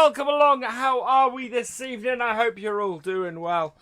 welcome along. How are we this evening? I hope you're all doing well.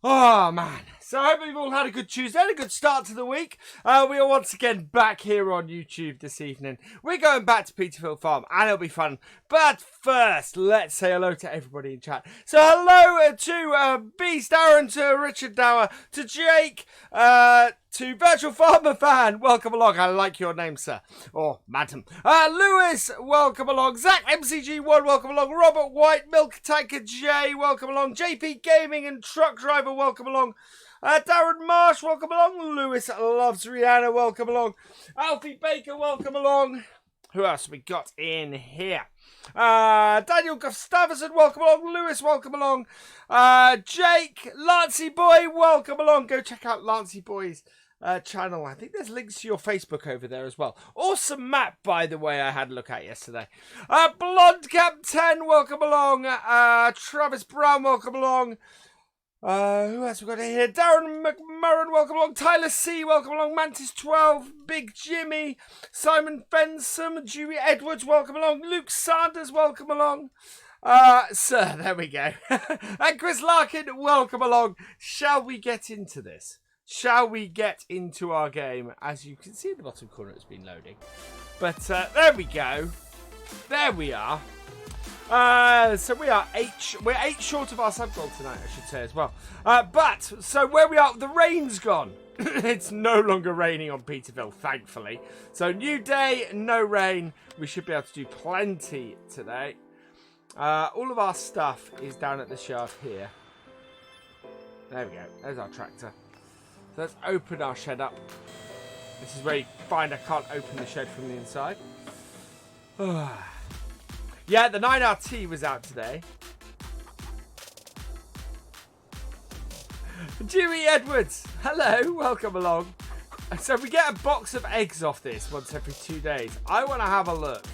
Oh, man. So I hope you've all had a good Tuesday, had a good start to the week. We are once again back here on YouTube this evening. We're going back to Peter Vill Farm, and it'll be fun. But first, let's say hello to everybody in chat. So hello to Beast Aaron, to Richard Dower, to Jake, to Virtual Farmer Fan. Welcome along. I like your name, sir. Or madam. Lewis, welcome along. Zach MCG1, welcome along. Robert White, Milk Tanker J, welcome along. JP Gaming and Truck Driver, welcome along. Darren Marsh, welcome along. Lewis Loves Rihanna, welcome along. Alfie Baker, welcome along. Who else have we got in here? Daniel Gustafsson, welcome along. Lewis, welcome along. Jake, Lancey Boy, welcome along. Go check out Lancey Boy's channel. I think there's links to your Facebook over there as well. Awesome map, by the way, I had a look at yesterday. Blonde Cap 10, welcome along. Travis Brown, welcome along. Who else we got here? Darren McMurran, welcome along. Tyler C, welcome along. Mantis12, Big Jimmy, Simon Fensom, Dewey Edwards, welcome along. Luke Sanders, welcome along. Sir, there we go. And Chris Larkin, welcome along. Shall we get into this? Shall we get into our game? As you can see in the bottom corner, it's been loading. But there we go. There we are. So we're 8 short of our sub goal tonight, I should say as well. So where we are, the rain's gone. It's no longer raining on Peter Vill, thankfully. So new day, no rain. We should be able to do plenty today. All of our stuff is down at the yard here. There we go. There's our tractor. So let's open our shed up. This is where you find I can't open the shed from the inside. Yeah, the 9RT was out today. Dewey Edwards, hello, welcome along. So we get a box of eggs off this once every 2 days. I want to have a look.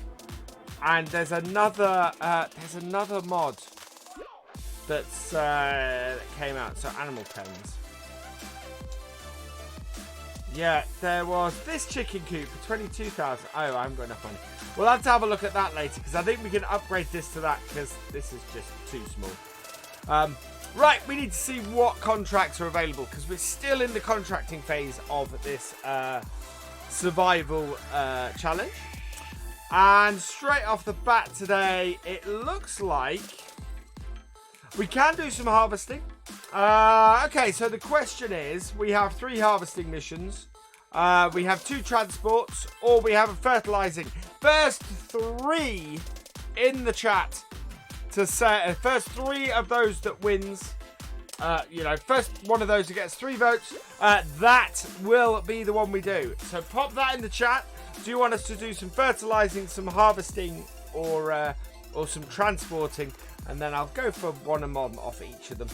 And there's another mod that came out. So animal pens. Yeah, there was this chicken coop for 22,000. Oh, I haven't got enough money. We'll have to have a look at that later because I think we can upgrade this to that because this is just too small. Right, we need to see what contracts are available because we're still in the contracting phase of this survival challenge. And straight off the bat today, it looks like we can do some harvesting. Okay, so the question is, we have 3 harvesting missions. We have 2 transports, or we have a fertilizing. First 3 in the chat to say, first 3 of those that wins, first one of those who gets 3 votes, that will be the one we do. So pop that in the chat. Do you want us to do some fertilizing, some harvesting, or some transporting? And then I'll go for one a mod off each of them.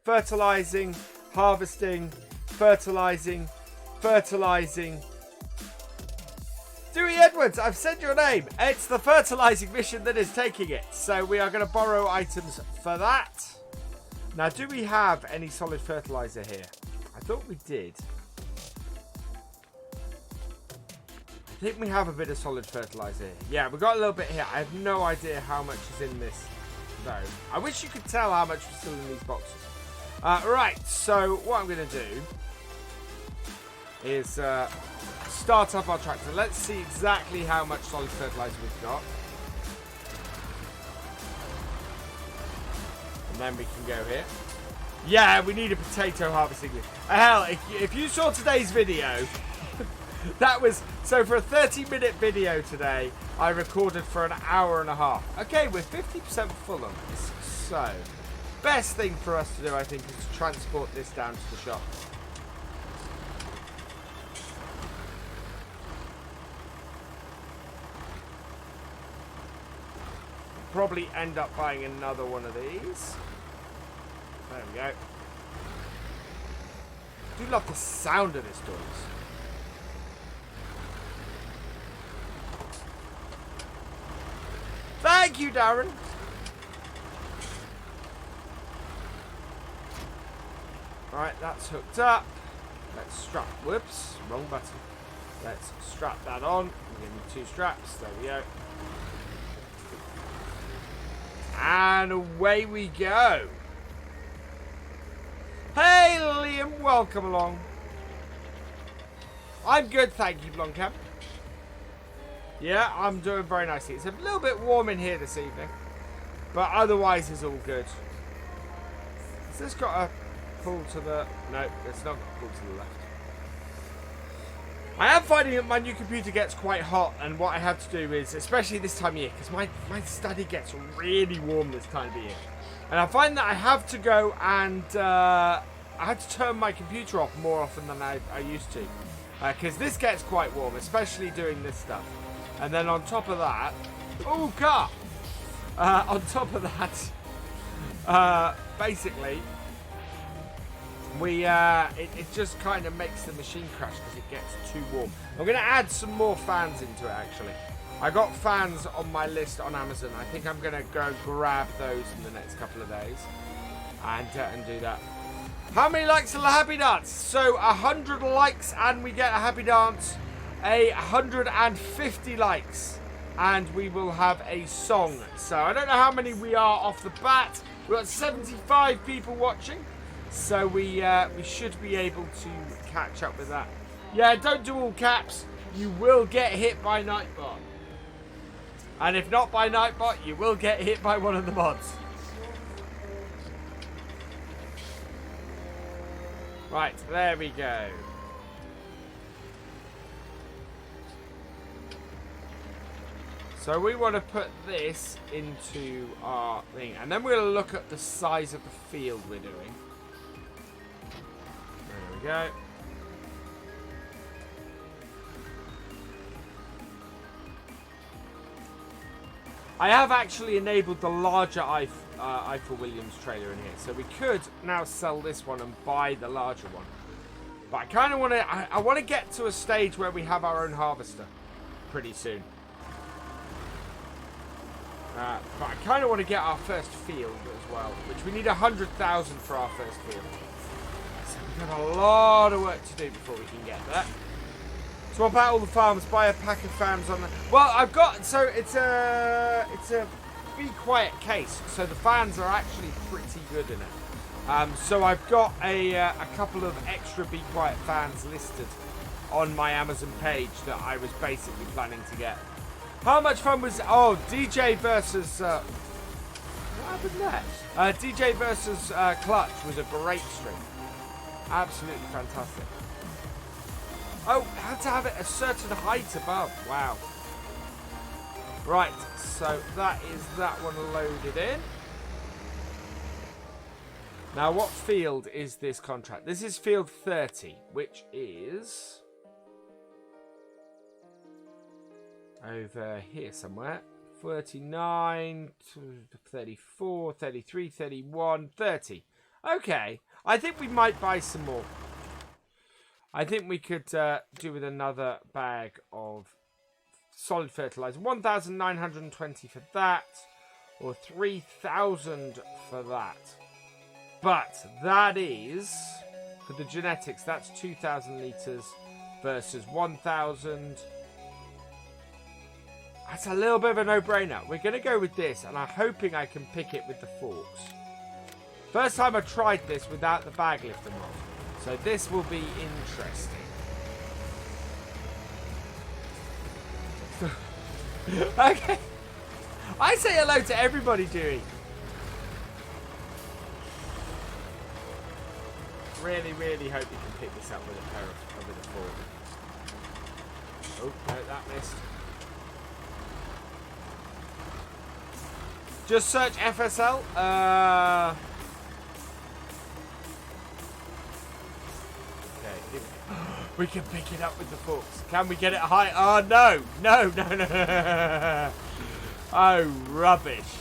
Fertilizing, harvesting, fertilizing, fertilizing. Dewey Edwards, I've said your name. It's the fertilizing mission that is taking it. So we are going to borrow items for that. Now, do we have any solid fertilizer here? I thought we did. I think we have a bit of solid fertilizer here. Yeah, we've got a little bit here. I have no idea how much is in this, though. I wish you could tell how much was still in these boxes. Right, so what I'm going to do is start up our tractor. Let's see exactly how much solid fertilizer we've got. And then we can go here. Yeah, we need a potato harvesting. Hell, if you saw today's video, that was... So for a 30-minute video today, I recorded for an hour and a half. Okay, we're 50% full on this. So, best thing for us to do, I think, is to transport this down to the shop. Probably end up buying another one of these. There we go. I do love the sound of this noise. Thank you, Darren. Right, that's hooked up. Let's strap. Whoops, wrong button. Let's strap that on. We need 2 straps. There we go. And away we go. Hey, Liam, welcome along. I'm good, thank you, Blomkamp. Yeah, I'm doing very nicely. It's a little bit warm in here this evening, but otherwise it's all good. Has this got a pull to the... No, it's not got a pull to the left. I am finding that my new computer gets quite hot, and what I have to do is, especially this time of year, because my study gets really warm this time of year, and I find that I have to go and I have to turn my computer off more often than I used to, because this gets quite warm, especially doing this stuff. And then on top of that, oh, car! On top of that, basically, it just kind of makes the machine crash because it gets too warm. I'm going to add some more fans into it, actually. I got fans on my list on Amazon. I think I'm going to go grab those in the next couple of days and do that. How many likes are the happy dance? So 100 likes and we get a happy dance. 150 likes and we will have a song. So I don't know how many we are off the bat. We've got 75 people watching. So we should be able to catch up with that. Yeah, don't do all caps. You will get hit by Nightbot. And if not by Nightbot, you will get hit by one of the mods. Right, there we go. So we want to put this into our thing. And then we'll look at the size of the field we're doing. There we go. I have actually enabled the larger Eiffel Williams trailer in here. So we could now sell this one and buy the larger one. But I kind of want to... I want to get to a stage where we have our own harvester pretty soon. But I kind of want to get our first field as well, which we need 100,000 for our first field. So we've got a lot of work to do before we can get that. Swap out all the farms, buy a pack of fans on the... Well, I've got... So it's a Be Quiet case, so the fans are actually pretty good in it. So I've got a couple of extra Be Quiet fans listed on my Amazon page that I was basically planning to get. How much fun was... Oh, DJ versus... what happened there? DJ versus Clutch was a great stream. Absolutely fantastic. Oh, had to have it a certain height above. Wow. Right, so that is that one loaded in. Now, what field is this contract? This is field 30, which is... over here somewhere. 39, 34, 33, 31, 30. Okay. I think we might buy some more. I think we could do with another bag of solid fertilizer. 1,920 for that. Or 3,000 for that. But that is, for the genetics, that's 2,000 litres versus 1,000. That's a little bit of a no-brainer. We're going to go with this, and I'm hoping I can pick it with the forks. First time I tried this without the bag lifter mod. So this will be interesting. Okay. I say hello to everybody, Dewey. Really, really hope you can pick this up with a pair of with a fork. Oh, no, that missed. Just search FSL. Okay, we can pick it up with the forks. Can we get it high? Oh, no. No, no, no. Oh, rubbish.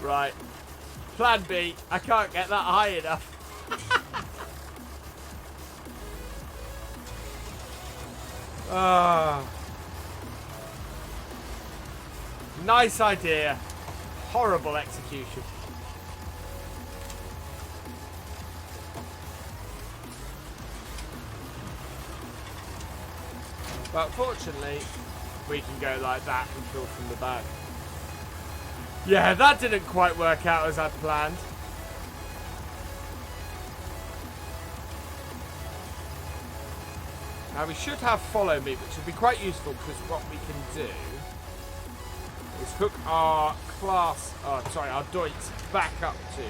Right. Plan B. I can't get that high enough. Ah. Nice idea. Horrible execution. But fortunately, we can go like that and fill from the back. Yeah, that didn't quite work out as I'd planned. Now we should have follow me, which would be quite useful because what we can do is hook our our Deutz back up to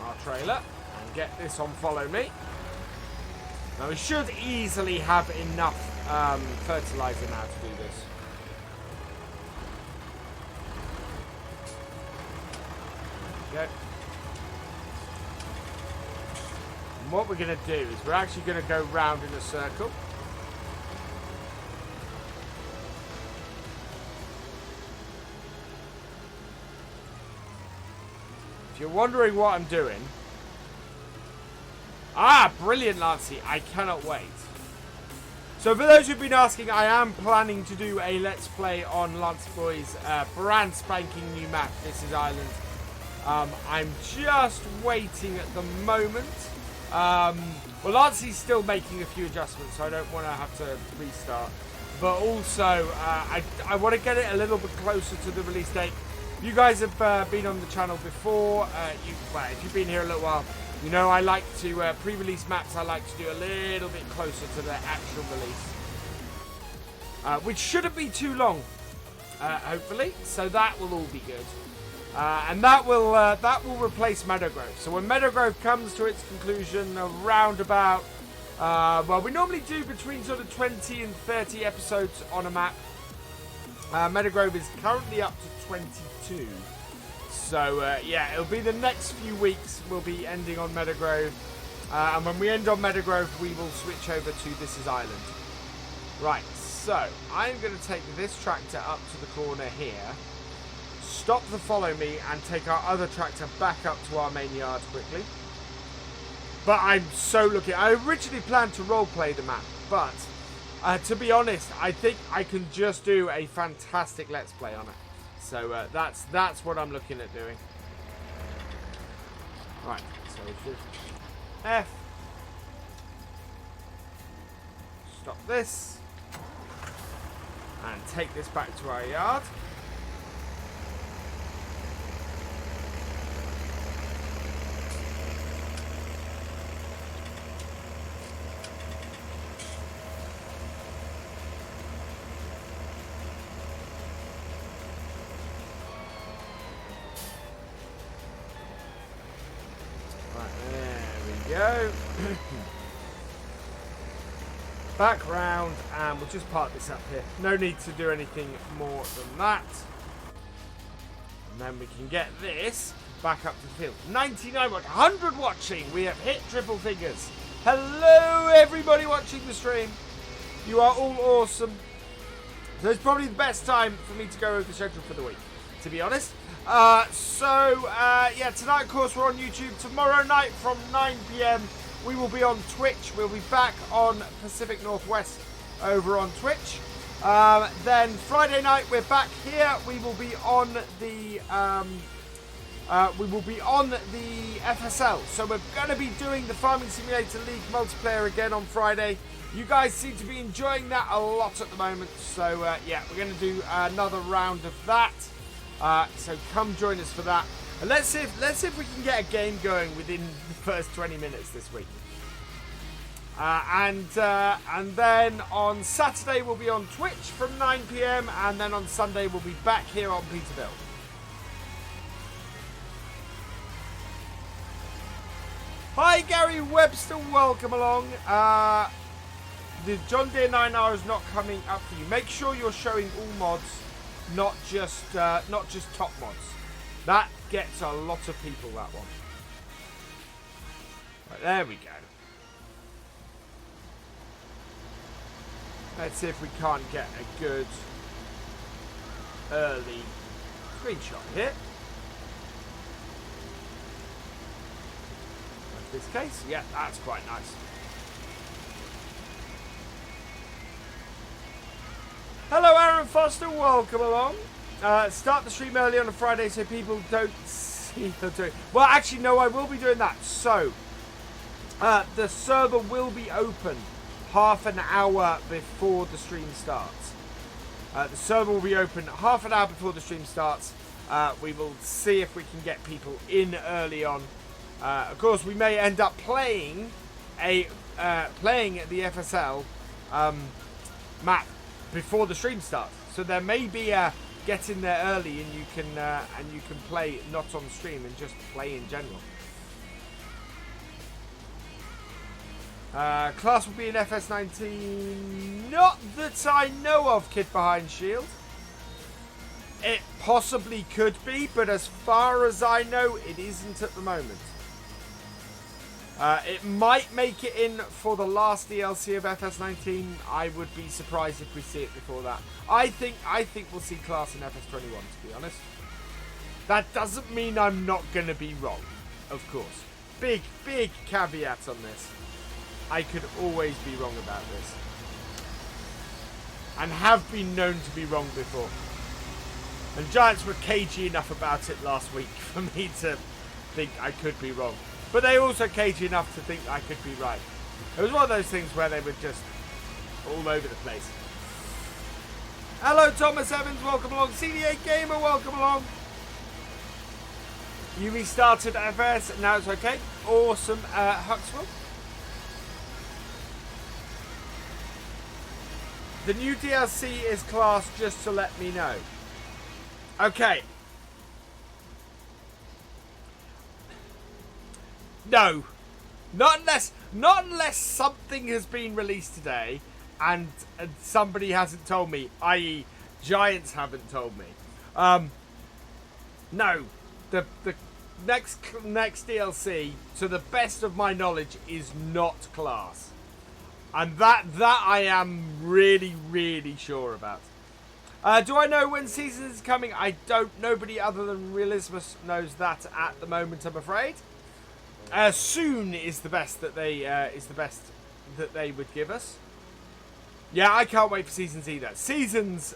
our trailer and get this on follow me. Now we should easily have enough fertilizer now to do this. There we go. And what we're going to do is we're actually going to go round in a circle. If you're wondering what I'm doing... Ah, brilliant, Lancey. I cannot wait. So for those who've been asking, I am planning to do a Let's Play on Lance Boy's brand spanking new map, This Is Ireland. I'm just waiting at the moment. Well, Lancey's still making a few adjustments, so I don't want to have to restart. But also, I want to get it a little bit closer to the release date. You guys have been on the channel before. If you've been here a little while, you know I like to, pre-release maps, I like to do a little bit closer to the actual release. Which shouldn't be too long, hopefully. So that will all be good. And that will replace Meadowgrove. So when Meadowgrove comes to its conclusion around about, well, we normally do between sort of 20 and 30 episodes on a map. Meadowgrove is currently up to 22. So, yeah, it'll be the next few weeks we'll be ending on Meadowgrove. And when we end on Meadowgrove, we will switch over to This Is Ireland. Right, so I'm going to take this tractor up to the corner here. Stop the follow me and take our other tractor back up to our main yard quickly. But I'm so looking... I originally planned to roleplay the map, but to be honest, I think I can just do a fantastic Let's Play on it. So that's what I'm looking at doing. Right, so shift F. Stop this. And take this back to our yard. Go. Back round, and we'll just park this up here. No need to do anything more than that. And then we can get this back up to the field. 99 watch, 100 watching. We have hit triple figures. Hello everybody watching the stream. You are all awesome. So it's probably the best time for me to go over the schedule for the week, to be honest. Yeah, tonight, of course, we're on YouTube. Tomorrow night from 9 PM, we will be on Twitch. We'll be back on Pacific Northwest over on Twitch. Then Friday night, we're back here. We will be on the FSL. So we're going to be doing the Farming Simulator League multiplayer again on Friday. You guys seem to be enjoying that a lot at the moment. So yeah, we're going to do another round of that. So come join us for that, and let's see if we can get a game going within the first 20 minutes this week. And then on Saturday we'll be on Twitch from 9 PM, and then on Sunday we'll be back here on Peter Vill. Hi Gary Webster, welcome along. The John Deere 9R is not coming up for you. Make sure you're showing all mods. Not just top mods. That gets a lot of people, that one. Right, there we go. Let's see if we can't get a good early screenshot here. In this case, yeah, that's quite nice. Hello Aaron Foster, welcome along. Start the stream early on a Friday so people don't see the doing. Well, actually, no, I will be doing that. So, the server will be open half an hour before the stream starts. The server will be open half an hour before the stream starts. We will see if we can get people in early on. Of course, we may end up playing the FSL map before the stream starts. So there may be a get in there early and you can play not on stream and just play in general. Class will be in FS19. Not that I know of, Kid Behind Shield. It possibly could be, but as far as I know, it isn't at the moment. It might make it in for the last DLC of FS19. I would be surprised if we see it before that. I think we'll see Class in FS21, to be honest. That doesn't mean I'm not going to be wrong, of course. Big caveat on this. I could always be wrong about this. And have been known to be wrong before. And Giants were cagey enough about it last week for me to think I could be wrong. But they also cagey enough to think I could be right. It was one of those things where they were just all over the place. Hello, Thomas Evans. Welcome along. CDA Gamer, welcome along. You restarted FS. Now it's okay. Awesome. Huxwell. The new DLC is Class, just to let me know. Okay. No. Not unless something has been released today and somebody hasn't told me, i.e. Giants haven't told me. No. The next DLC, to the best of my knowledge, is not Class. And that I am really sure about. Do I know when season is coming? I don't. Nobody other than Realismus knows that at the moment, I'm afraid. Soon is the best that they would give us. Yeah, I can't wait for Seasons either. Seasons,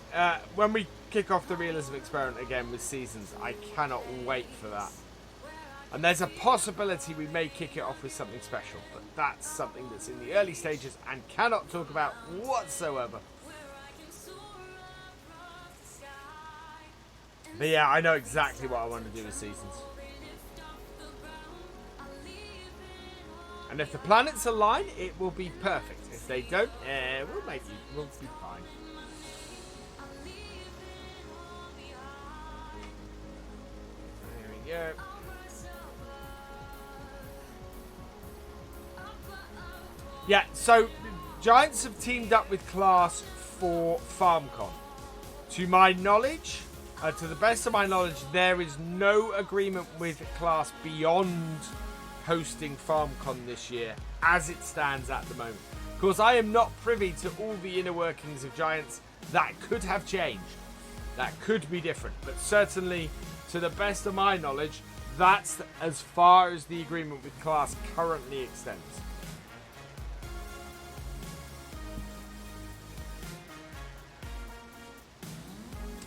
when we kick off the realism experiment again with Seasons, I cannot wait for that. And there's a possibility we may kick it off with something special, but that's something that's in the early stages and cannot talk about whatsoever. But yeah, I know exactly what I want to do with Seasons. And if the planets align, it will be perfect. If they don't, we'll be fine. There we go. Yeah, so Giants have teamed up with Class for FarmCon. To my knowledge, to the best of my knowledge, there is no agreement with Class beyond hosting FarmCon this year, as it stands at the moment. Of course, I am not privy to all the inner workings of Giants. That could have changed. That could be different. But certainly, to the best of my knowledge, that's as far as the agreement with Class currently extends.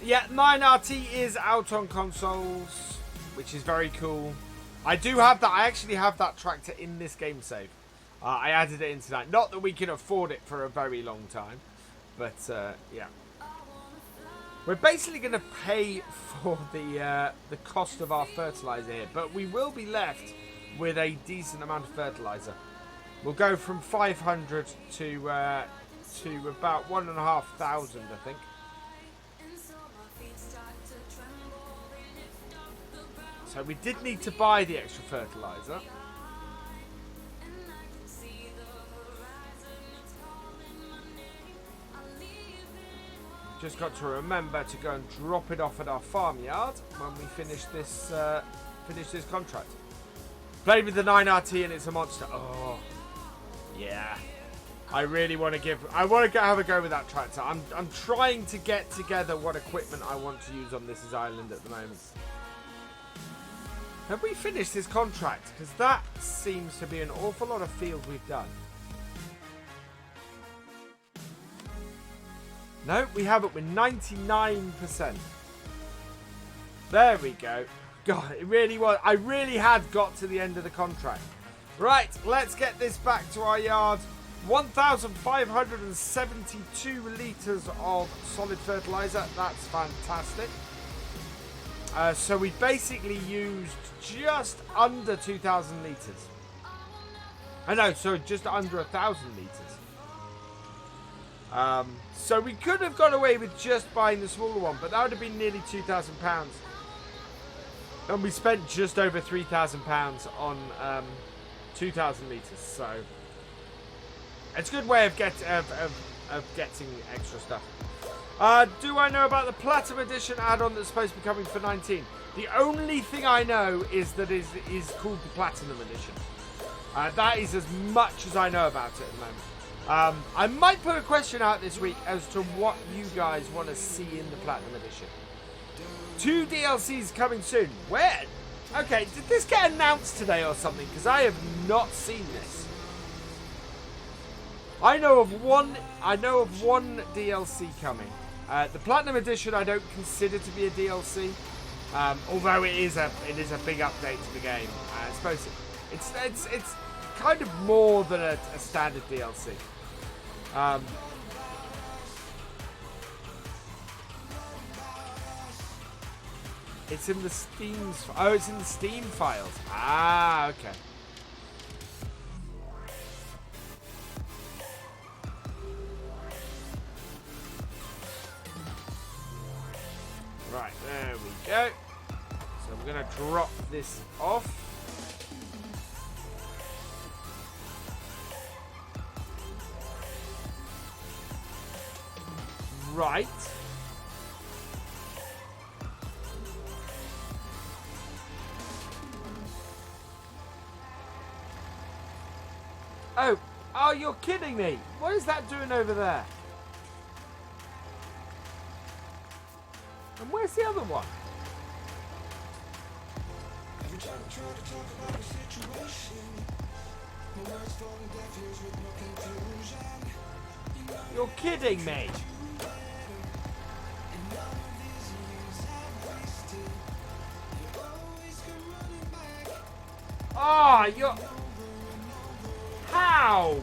Yeah, 9RT is out on consoles, which is very cool. I do have that. I actually have that tractor in this game save. I added it in tonight. Not that we can afford it for a very long time, but yeah. We're basically going to pay for the cost of our fertilizer here, but we will be left with a decent amount of fertilizer. We'll go from 500 to about 1,500, I think. So we did need to buy the extra fertilizer. Just got to remember to go and drop it off at our farmyard when we finish this contract. Played with the 9RT and it's a monster. Oh, yeah. I want to have a go with that tractor. I'm trying to get together what equipment I want to use on this island at the moment. Have we finished this contract? Because that seems to be an awful lot of field we've done. No, we haven't. We're 99%. There we go. God, it really was. I really had got to the end of the contract. Right, let's get this back to our yard. 1,572 litres of solid fertiliser. That's fantastic. So we basically used just under 2,000 litres. I know, so just under 1,000 litres. So we could have got away with just buying the smaller one, but that would have been nearly £2,000. And we spent just over £3,000 on 2,000 litres. So it's a good way of getting extra stuff. Do I know about the Platinum Edition add-on that's supposed to be coming for 19? The only thing I know is that it is called the Platinum Edition. That is as much as I know about it at the moment. I might put a question out this week as to what you guys want to see in the Platinum Edition. 2 DLCs coming soon. Where? Okay, did this get announced today or something? Because I have not seen this. I know of one DLC coming. The Platinum Edition I don't consider to be a DLC, although it is a big update to the game. I suppose it's kind of more than a standard DLC. It's in the Steam's. Oh, it's in the Steam files. Ah, okay. Right, there we go. So we're going to drop this off. Right. Oh, you're kidding me. What is that doing over there? And where's the other one? You're kidding me. Oh, you're... How?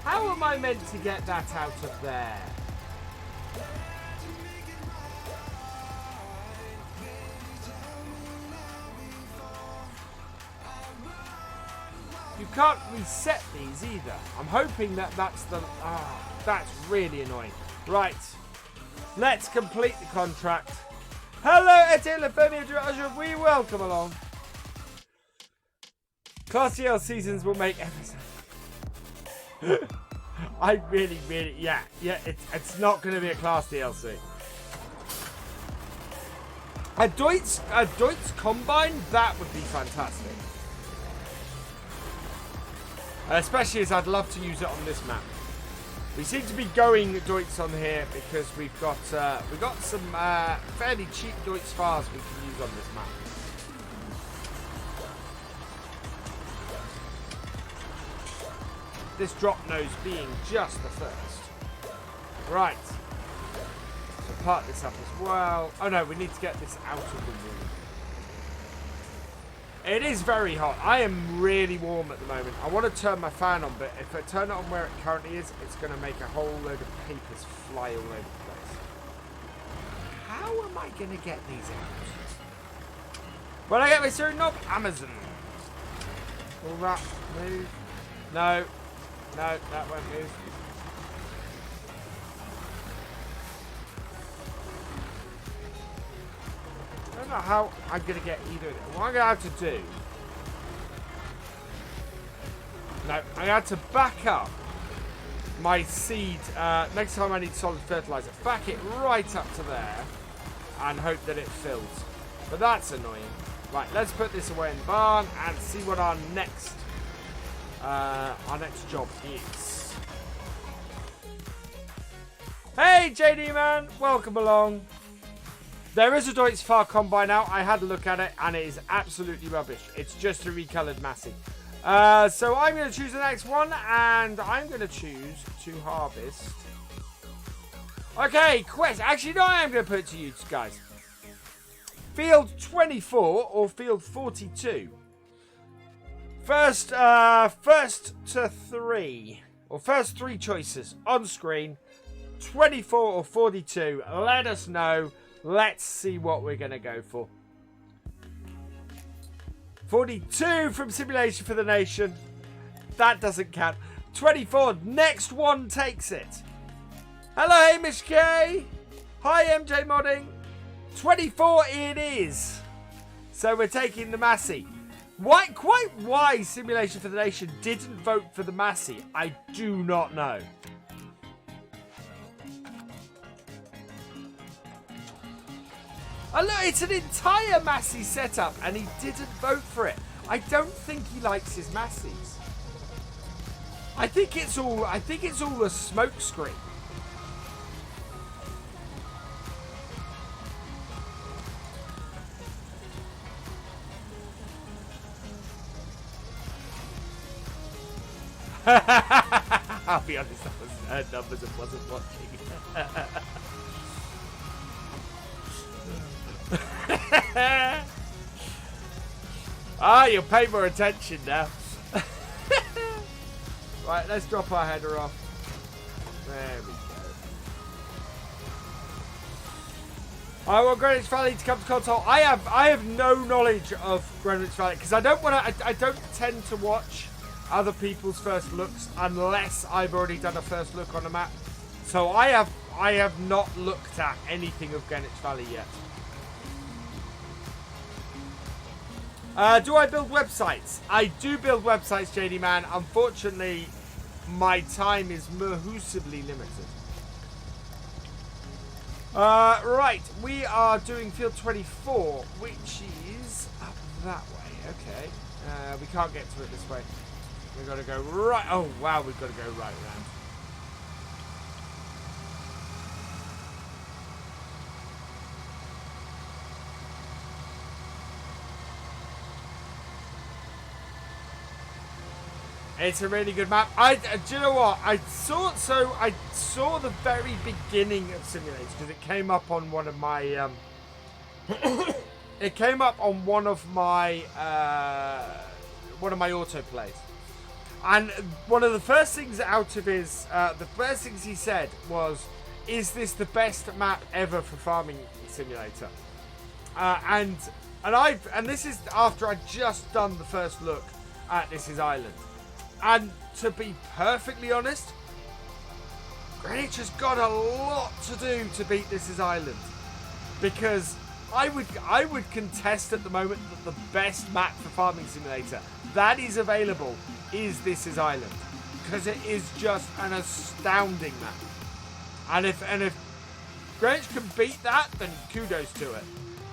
How am I meant to get that out of there? You can't reset these either. I'm hoping that that's the... that's really annoying. Right. Let's complete the contract. Hello, Etienne Lefebvre. We welcome along. Class DL seasons will make episodes. I really, yeah, it's not going to be a class DLC. A Deutz Combine, that would be fantastic. Especially as I'd love to use it on this map. We seem to be going Deutz on here because we've got some fairly cheap Deutz Fars we can use on this map. This drop nose being just the first. Right. So part this up as well. Oh no, we need to get this out of the room. It is very hot. I am really warm at the moment. I want to turn my fan on, but if I turn it on where it currently is, it's going to make a whole load of papers fly all over the place. How am I going to get these out? When I get my steering knob, Amazon. Will that move? No. No, that won't move. I don't know how I'm going to get either of them. What I'm going to have to do... No, I'm going to have to back up my seed. Next time I need solid fertilizer. Back it right up to there. And hope that it fills. But that's annoying. Right, let's put this away in the barn and see what our next job is. Hey JD man, welcome along. There is a Deutz Far Combine out. I had a look at it and it is absolutely rubbish. It's just a recolored Massey. So I'm going to choose the next one and I'm going to choose to harvest. Okay, quest. Actually, no, I am going to put it to you guys. Field 24 or field 42. First to 3. or first 3 choices on screen, 24 or 42. Let us know. Let's see what we're going to go for. 42 from Simulation for the Nation. That doesn't count. 24. Next one takes it. Hello, Hamish K. Hi, MJ Modding. 24 it is. So we're taking the Massey. Quite why Simulation for the Nation didn't vote for the Massey, I do not know. Oh, look, it's an entire Massey setup, and he didn't vote for it. I don't think he likes his Masseys. I think it's all a smoke screen. I'll be honest, that was numbers and wasn't watching. You'll pay more attention now. Right, let's drop our header off. There we go. I want Greenwich Valley to come to console. I have no knowledge of Greenwich Valley because I don't tend to watch other people's first looks unless I've already done a first look on a map. So I have not looked at anything of Greenwich Valley yet. Do I build websites? I do build websites, JD Man. Unfortunately, my time is mahoosively limited. Right, we are doing field 24, which is up that way. Okay, we can't get to it this way. We've got to go right. Oh, wow, we've got to go right around. It's a really good map. Do you know what? I saw the very beginning of Simulator because it came up on one of my it came up on one of my autoplays. And one of the first things out of his the first things he said was, "Is this the best map ever for Farming Simulator?" And this is after I'd just done the first look at This Is Island. And to be perfectly honest, Greenwich has got a lot to do to beat This Is Island, because I would contest at the moment that the best map for Farming Simulator that is available is This Is Island, because it is just an astounding map. And if Greenwich can beat that, then kudos to it.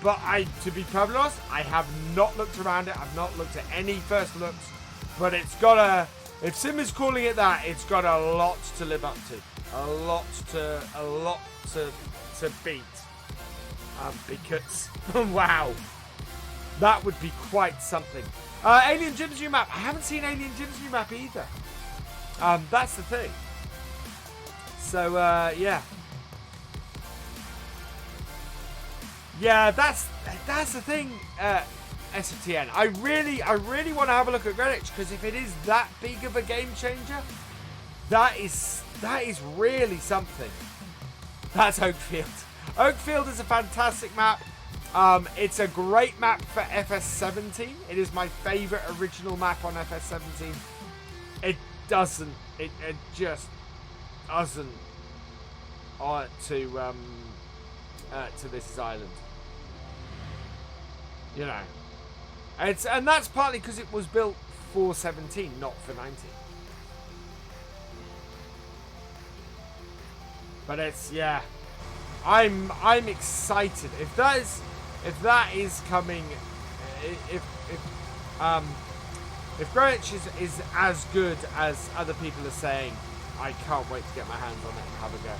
But to be perfectly honest, I have not looked around it. I've not looked at any first looks. But it's got if Sim is calling it that, it's got a lot to live up to. A lot to beat. Because, wow. That would be quite something. Alien Jim's new map. I haven't seen Alien Jim's new map either. That's the thing. So, yeah. Yeah, that's the thing, SFTN. I really want to have a look at Greenwich, because if it is that big of a game changer, that is really something. That's Oakfield. Oakfield is a fantastic map. It's a great map for FS17. It is my favorite original map on FS17. It just doesn't to This Is Island. You know. And that's partly because it was built for 17, not for 19. But it's, yeah, I'm excited. If that is coming, if Greenwich is as good as other people are saying, I can't wait to get my hands on it and have a go.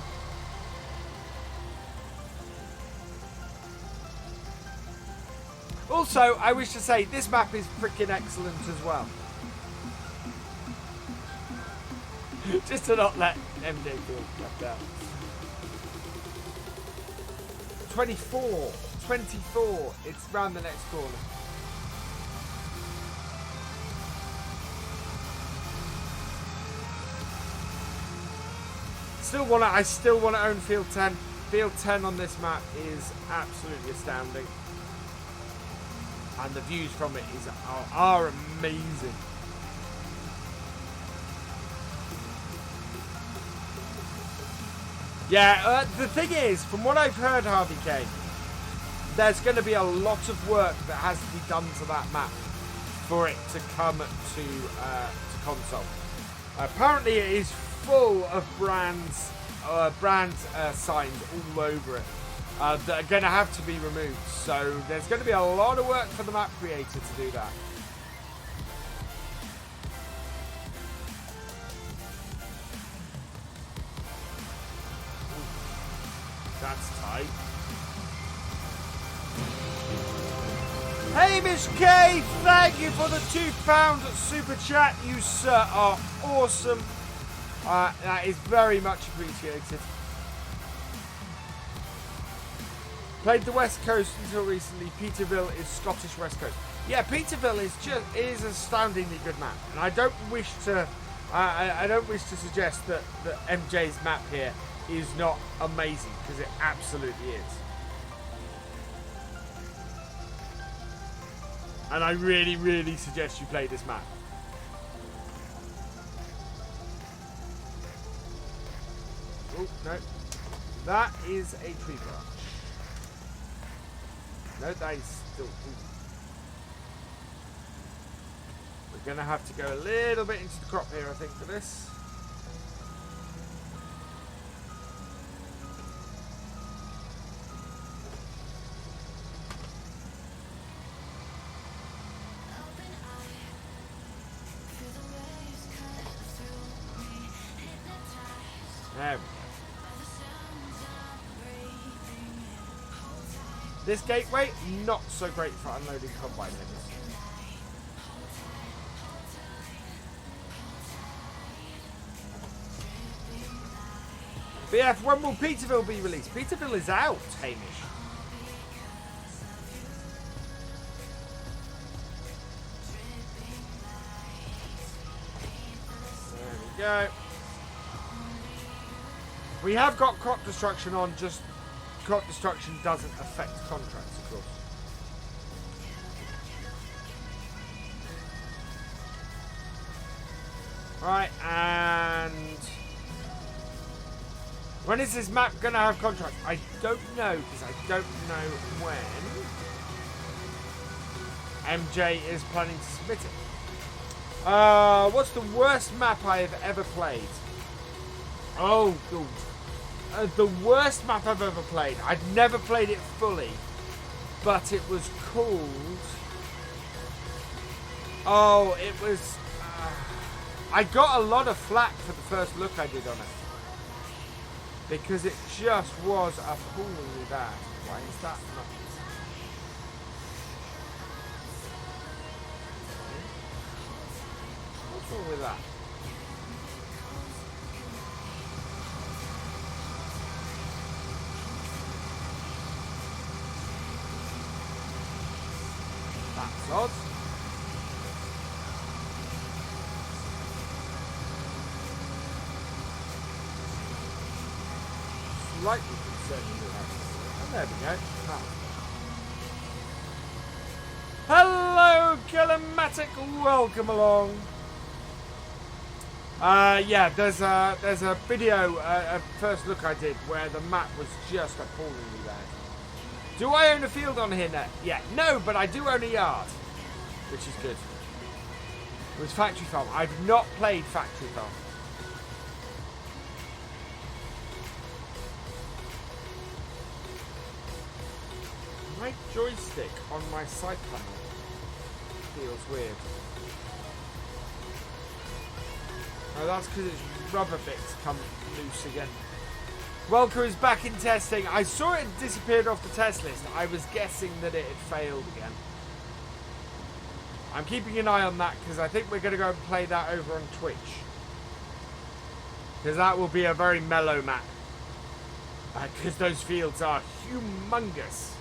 Also, I wish to say, this map is freaking excellent as well. Just to not let MJ feel left out. 24. It's round the next corner. still want to own Field 10. Field 10 on this map is absolutely astounding. And the views from it are amazing. Yeah, the thing is, from what I've heard, Harvey K, there's going to be a lot of work that has to be done to that map for it to come to console. Apparently, it is full of brand signs all over it that are going to have to be removed. So there's going to be a lot of work for the map creator to do that. That's tight. Hamish K, thank you for the £2 super chat. You, sir, are awesome. That is very much appreciated. Played the West Coast until recently. Peter Vill is Scottish West Coast. Yeah, Peter Vill is an astoundingly good map, and I don't wish to suggest that MJ's map here is not amazing, because it absolutely is. And I really, really suggest you play this map. Oh, no. That is a tree branch. No, that is still... Ooh. We're going to have to go a little bit into the crop here, I think, for this. There we go. This gateway, not so great for unloading combine headers. BF, when will Peterville be released? Peterville is out, Hamish. There we go. We have got crop destruction on, just crop destruction doesn't affect contracts, of course. Right, and when is this map going to have contracts? I don't know, because I don't know when MJ is planning to submit it. What's the worst map I have ever played? Oh, the worst map I've ever played. I'd never played it fully, but it was called... Oh, it was... I got a lot of flack for the first look I did on it, because it just was appallingly bad. Why is that not... What's wrong with that? That's odd. Slightly concerning with that. And there we go. Oh. Hello, Kilematic. Welcome along. Yeah, there's a video, a first look I did, where the map was just appallingly bad. Do I own a field on here now? Yeah, no, but I do own a yard, which is good. It was Factory Farm. I've not played Factory Farm. My joystick on my side panel feels weird. Oh, that's because its rubber bits come loose again. Welker is back in testing. I saw it disappeared off the test list. I was guessing that it had failed again. I'm keeping an eye on that, because I think we're going to go and play that over on Twitch. Because that will be a very mellow map. Because those fields are humongous.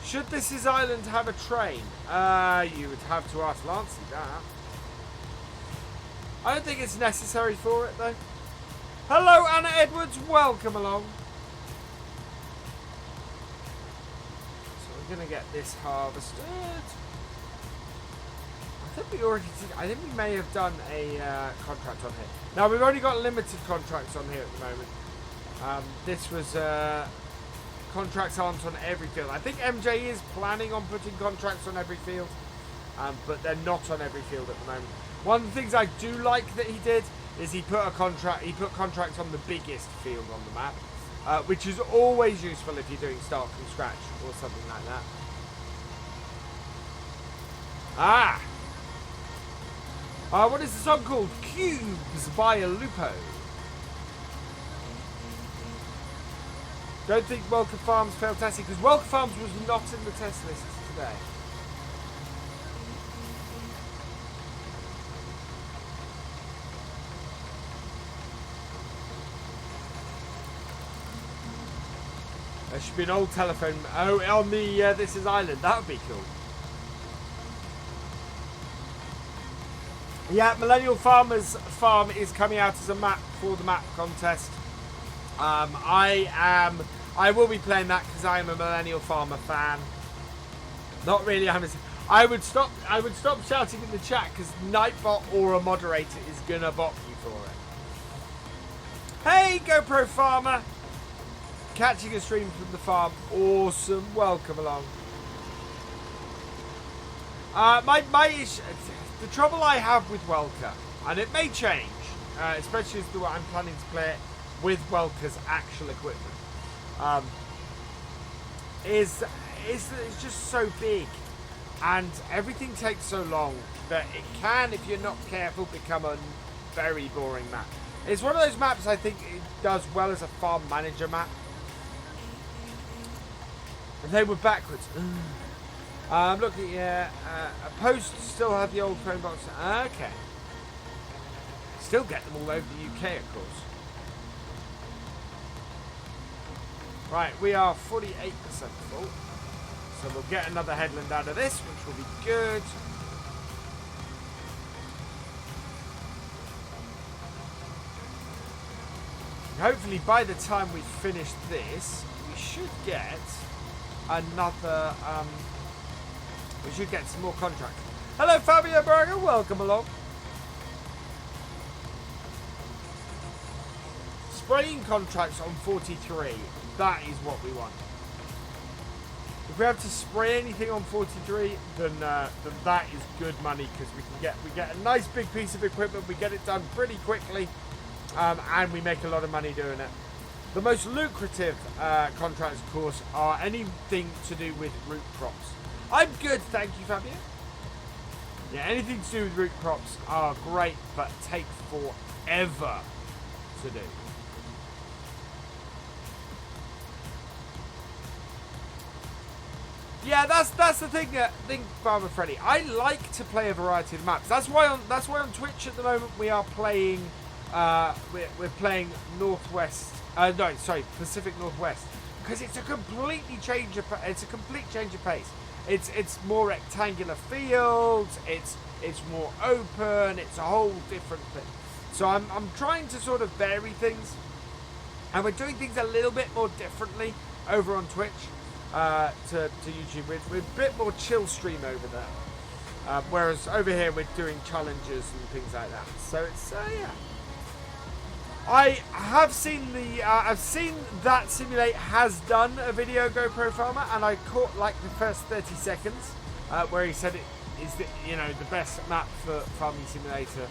Should this island have a train? You would have to ask Lancey that. I don't think it's necessary for it, though. Hello, Anna Edwards. Welcome along. So we're going to get this harvested. I think we may have done a contract on here. Now, we've only got limited contracts on here at the moment. This was... contracts aren't on every field. I think MJ is planning on putting contracts on every field, but they're not on every field at the moment. One of the things I do like that he did is he put contracts on the biggest field on the map, which is always useful if you're doing start from scratch or something like that. What is the song called? Cubes by a Lupo. Don't think Welcome Farms failed testing because Welcome Farms was not in the test list today. There should be an old telephone. Oh, on the This Is Island. That would be cool. Yeah, Millennial Farmer's Farm is coming out as a map for the map contest. I will be playing that because I am a Millennial Farmer fan. Not really. I would stop shouting in the chat because Nightbot or a moderator is gonna bot you for it. Hey, GoPro Farmer, catching a stream from the farm. Awesome. Welcome along. The trouble I have with Welker, and it may change, especially as to what I'm planning to play it with Welker's actual equipment. Is that it's just so big and everything takes so long that it can, if you're not careful, become a very boring map. It's one of those maps I think it does well as a farm manager map. And they were backwards. I'm looking here. A post still have the old phone box. Okay. Still get them all over the UK, of course. Right, we are 48% full. So we'll get another headland out of this, which will be good. Hopefully by the time we finish this, we should get another, we should get some more contracts. Hello Fabio Braga, welcome along. Spraying contracts on 43, that is what we want. If we have to spray anything on 43, then that is good money because we get a nice big piece of equipment, we get it done pretty quickly, and we make a lot of money doing it. The most lucrative contracts, of course, are anything to do with root crops. I'm good, thank you, Fabio. Yeah, anything to do with root crops are great, but take forever to do. Yeah, that's the thing, Farmer Freddy. I like to play a variety of maps. That's why on Twitch at the moment we are playing. We're playing Northwest. Pacific Northwest, because it's a complete change of pace. It's more rectangular fields. It's more open. It's a whole different thing. So I'm trying to sort of vary things, and we're doing things a little bit more differently over on Twitch. To YouTube, we're a bit more chill stream over there, whereas over here we're doing challenges and things like that. So it's yeah. I have seen I've seen that Simulate has done a video, GoPro Farmer, and I caught like the first 30 seconds where he said it is the best map for Farming Simulator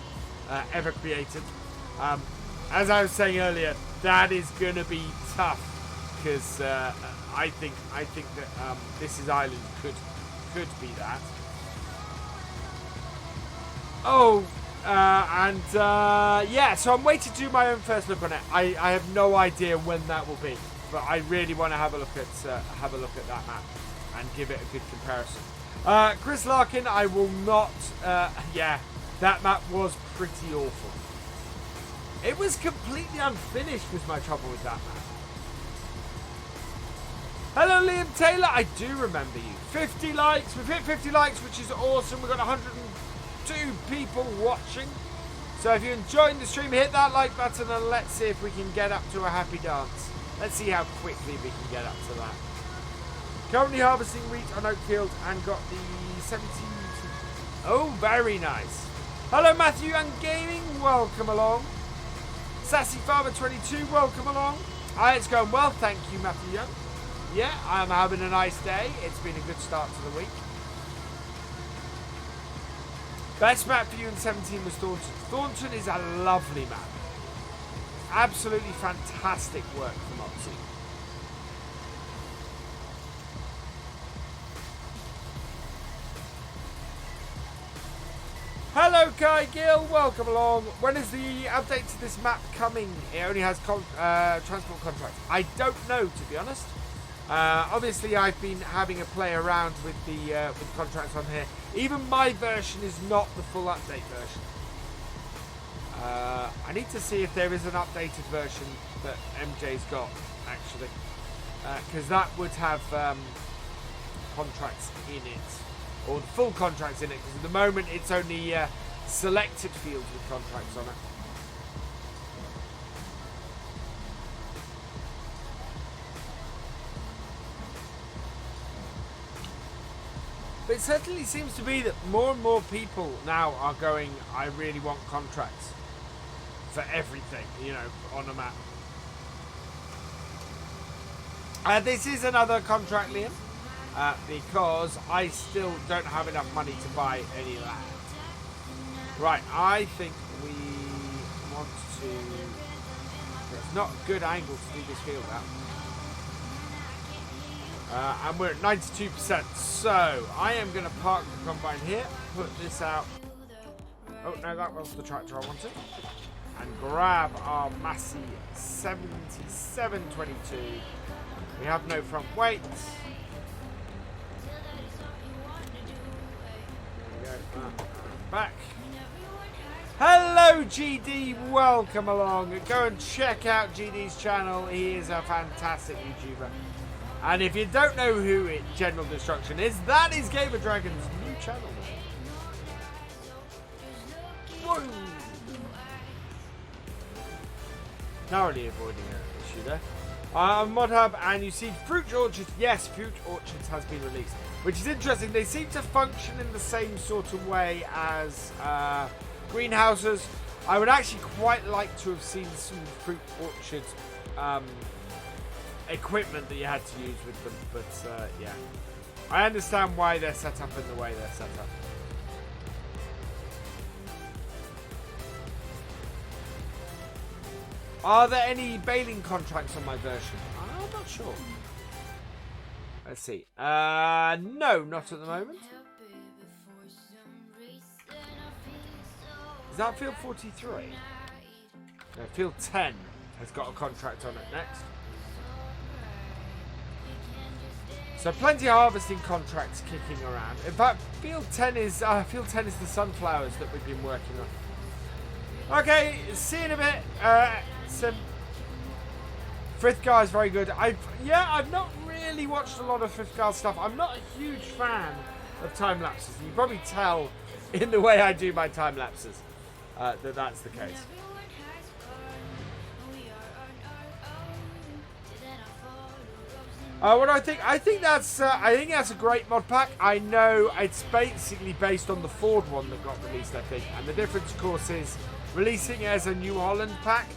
ever created. As I was saying earlier, that is gonna be tough because. I think that This Is Island could be that. Yeah. So I'm waiting to do my own first look on it. I have no idea when that will be, but I really want to have a look at that map and give it a good comparison. Chris Larkin, I will not. Yeah, that map was pretty awful. It was completely unfinished. Was my trouble with that map. Hello, Liam Taylor. I do remember you. 50 likes. We've hit 50 likes, which is awesome. We've got 102 people watching. So if you're enjoying the stream, hit that like button and let's see if we can get up to a happy dance. Let's see how quickly we can get up to that. Currently harvesting wheat on oak field and got the 17. Oh, very nice. Hello, Matthew Young Gaming. Welcome along. Sassy Farmer 22. Welcome along. It's going well. Thank you, Matthew Young. Yeah, I'm having a nice day. It's been a good start to the week. Best map for you in 17 was Thornton. Thornton is a lovely map. Absolutely fantastic work from Oxy. Hello, Kai Gill. Welcome along. When is the update to this map coming? It only has transport contracts. I don't know, to be honest. Obviously, I've been having a play around with the contracts on here. Even my version is not the full update version. I need to see if there is an updated version that MJ's got, actually. Because that would have contracts in it. Or the full contracts in it. Because at the moment, it's only selected fields with contracts on it. But it certainly seems to be that more and more people now are going, I really want contracts for everything, you know, on a map. This is another contract, Liam, because I still don't have enough money to buy any land. Right, I think we want to... It's not a good angle to do this field out. And we're at 92%, so I am going to park the combine here, put this out. Oh no, that was the tractor I wanted. And grab our Massey 7722. We have no front weight. There we go. Back. Hello, GD. Welcome along. Go and check out GD's channel. He is a fantastic YouTuber. And if you don't know who General Destruction is, that is Gamer Dragon's new channel. Whoa. Narrowly avoiding an issue there. Mod Hub, and you see Fruit Orchards. Yes, Fruit Orchards has been released, which is interesting. They seem to function in the same sort of way as greenhouses. I would actually quite like to have seen some Fruit Orchards equipment that you had to use with them, but yeah, I understand why they're set up in the way they're set up. Are there any baling contracts on my version? I'm not sure. Let's see. No, not at the moment. Is that field 43? No, field 10 has got a contract on it next. So plenty of harvesting contracts kicking around. In fact, field 10 is the sunflowers that we've been working on. Okay, see you in a bit. Frithgar is very good. I've not really watched a lot of Frithgar stuff. I'm not a huge fan of time lapses. You can probably tell in the way I do my time lapses that's the case. What do I think? I think that's a great mod pack. I know it's basically based on the Ford one that got released, I think. And the difference, of course, is releasing it as a New Holland pack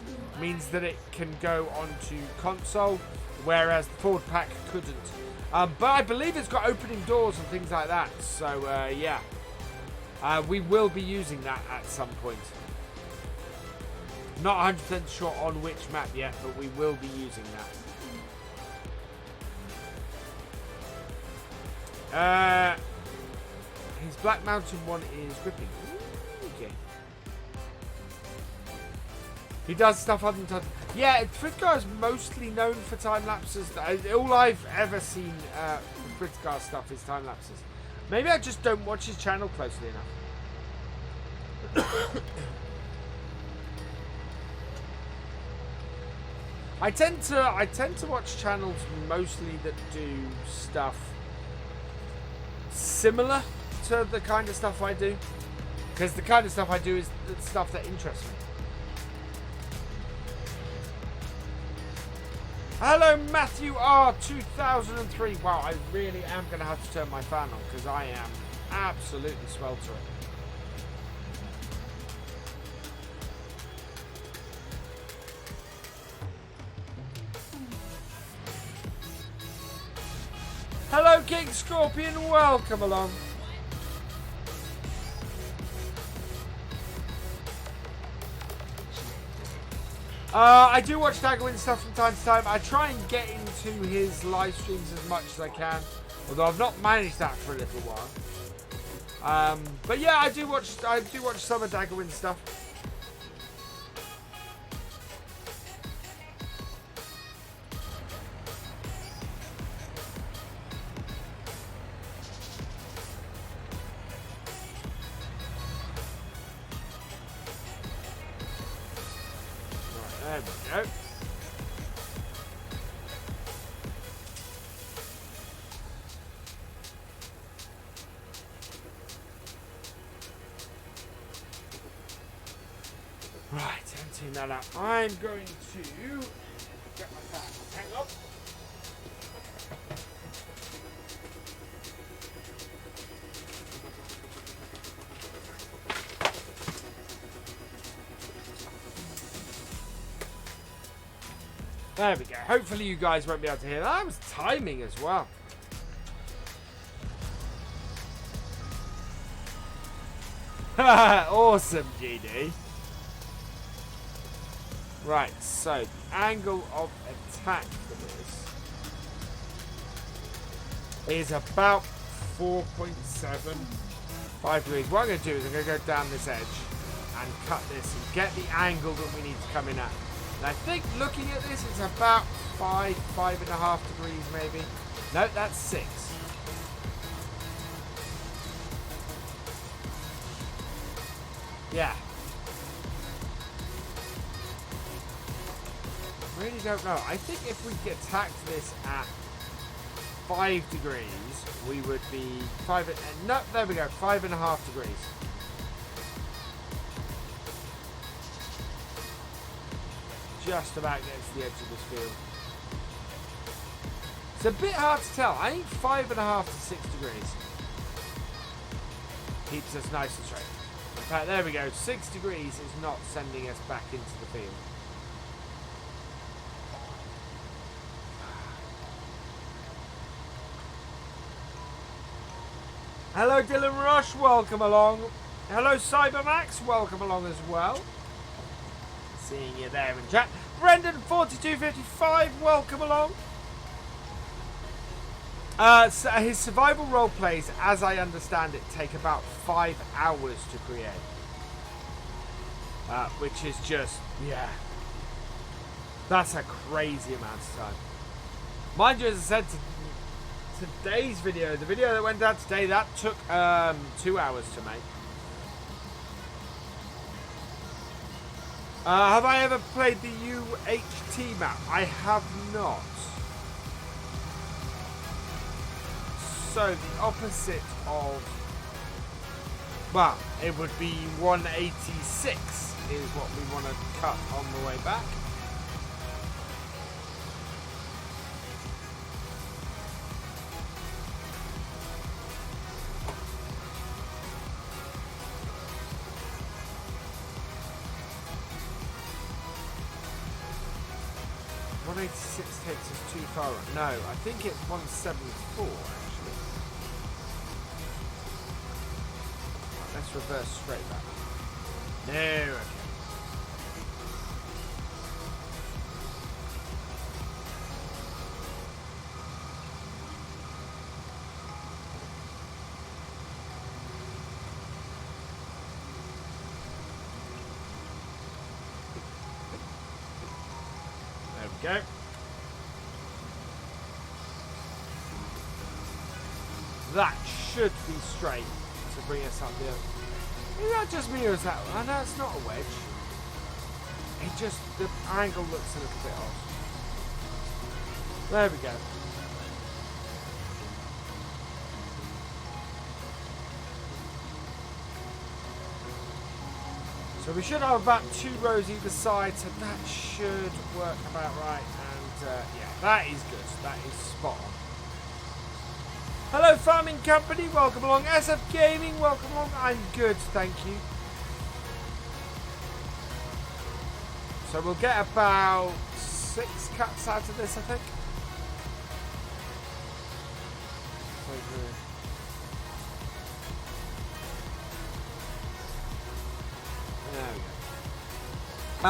means that it can go onto console, whereas the Ford pack couldn't. But I believe it's got opening doors and things like that. So yeah, we will be using that at some point. Not 100% sure on which map yet, but we will be using that. His Black Mountain one is gripping. Okay. He does stuff other than time. Yeah, Frithgar is mostly known for time lapses. All I've ever seen with Frithgar stuff is time lapses. Maybe I just don't watch his channel closely enough. I tend to watch channels mostly that do stuff similar to the kind of stuff I do, because the kind of stuff I do is the stuff that interests me. Hello, Matthew R 2003. Wow, I really am going to have to turn my fan on because I am absolutely sweltering. Hello, King Scorpion. Welcome along. I do watch Daggerwin stuff from time to time. I try and get into his live streams as much as I can, although I've not managed that for a little while. But yeah, I do watch some of Daggerwin stuff. There we go. Right, emptying that out. I'm going to get my fan. Hang on. There we go. Hopefully you guys won't be able to hear that. That was timing as well. Awesome, GD. Right, so the angle of attack for this is about 4.75 degrees. What I'm going to do is I'm going to go down this edge and cut this and get the angle that we need to come in at. And I think looking at this, it's about 5.5 degrees maybe. No, that's 6. Yeah. Really don't know. I think if we attacked this at 5 degrees, we would be no, there we go, 5.5 degrees. Just about gets to the edge of this field. It's a bit hard to tell. I think 5.5 to 6 degrees keeps us nice and straight. In fact, there we go. 6 degrees is not sending us back into the field. Hello, Dylan Rush. Welcome along. Hello, Cybermax. Welcome along as well. Seeing you there in chat. Brendan4255, welcome along. So his survival role plays, as I understand it, take about 5 hours to create. Which is just, yeah. That's a crazy amount of time. Mind you, as I said, today's video, the video that went out today, that took 2 hours to make. Have I ever played the UHT map? I have not. So the opposite of, well, it would be 186 is what we want to cut on the way back. Takes us too far. No, I think it's 174 actually. Right, let's reverse straight back. There, okay. There we go. That should be straight to bring us up there. Is that just me or is that? I know it's not a wedge. It just, the angle looks a little bit off. There we go. So we should have about 2 rows either side, so that should work about right. And yeah, that is good. That is spot on. Hello, Farming Company. Welcome along. SF Gaming. Welcome along. I'm good, thank you. So we'll get about 6 cuts out of this, I think. There we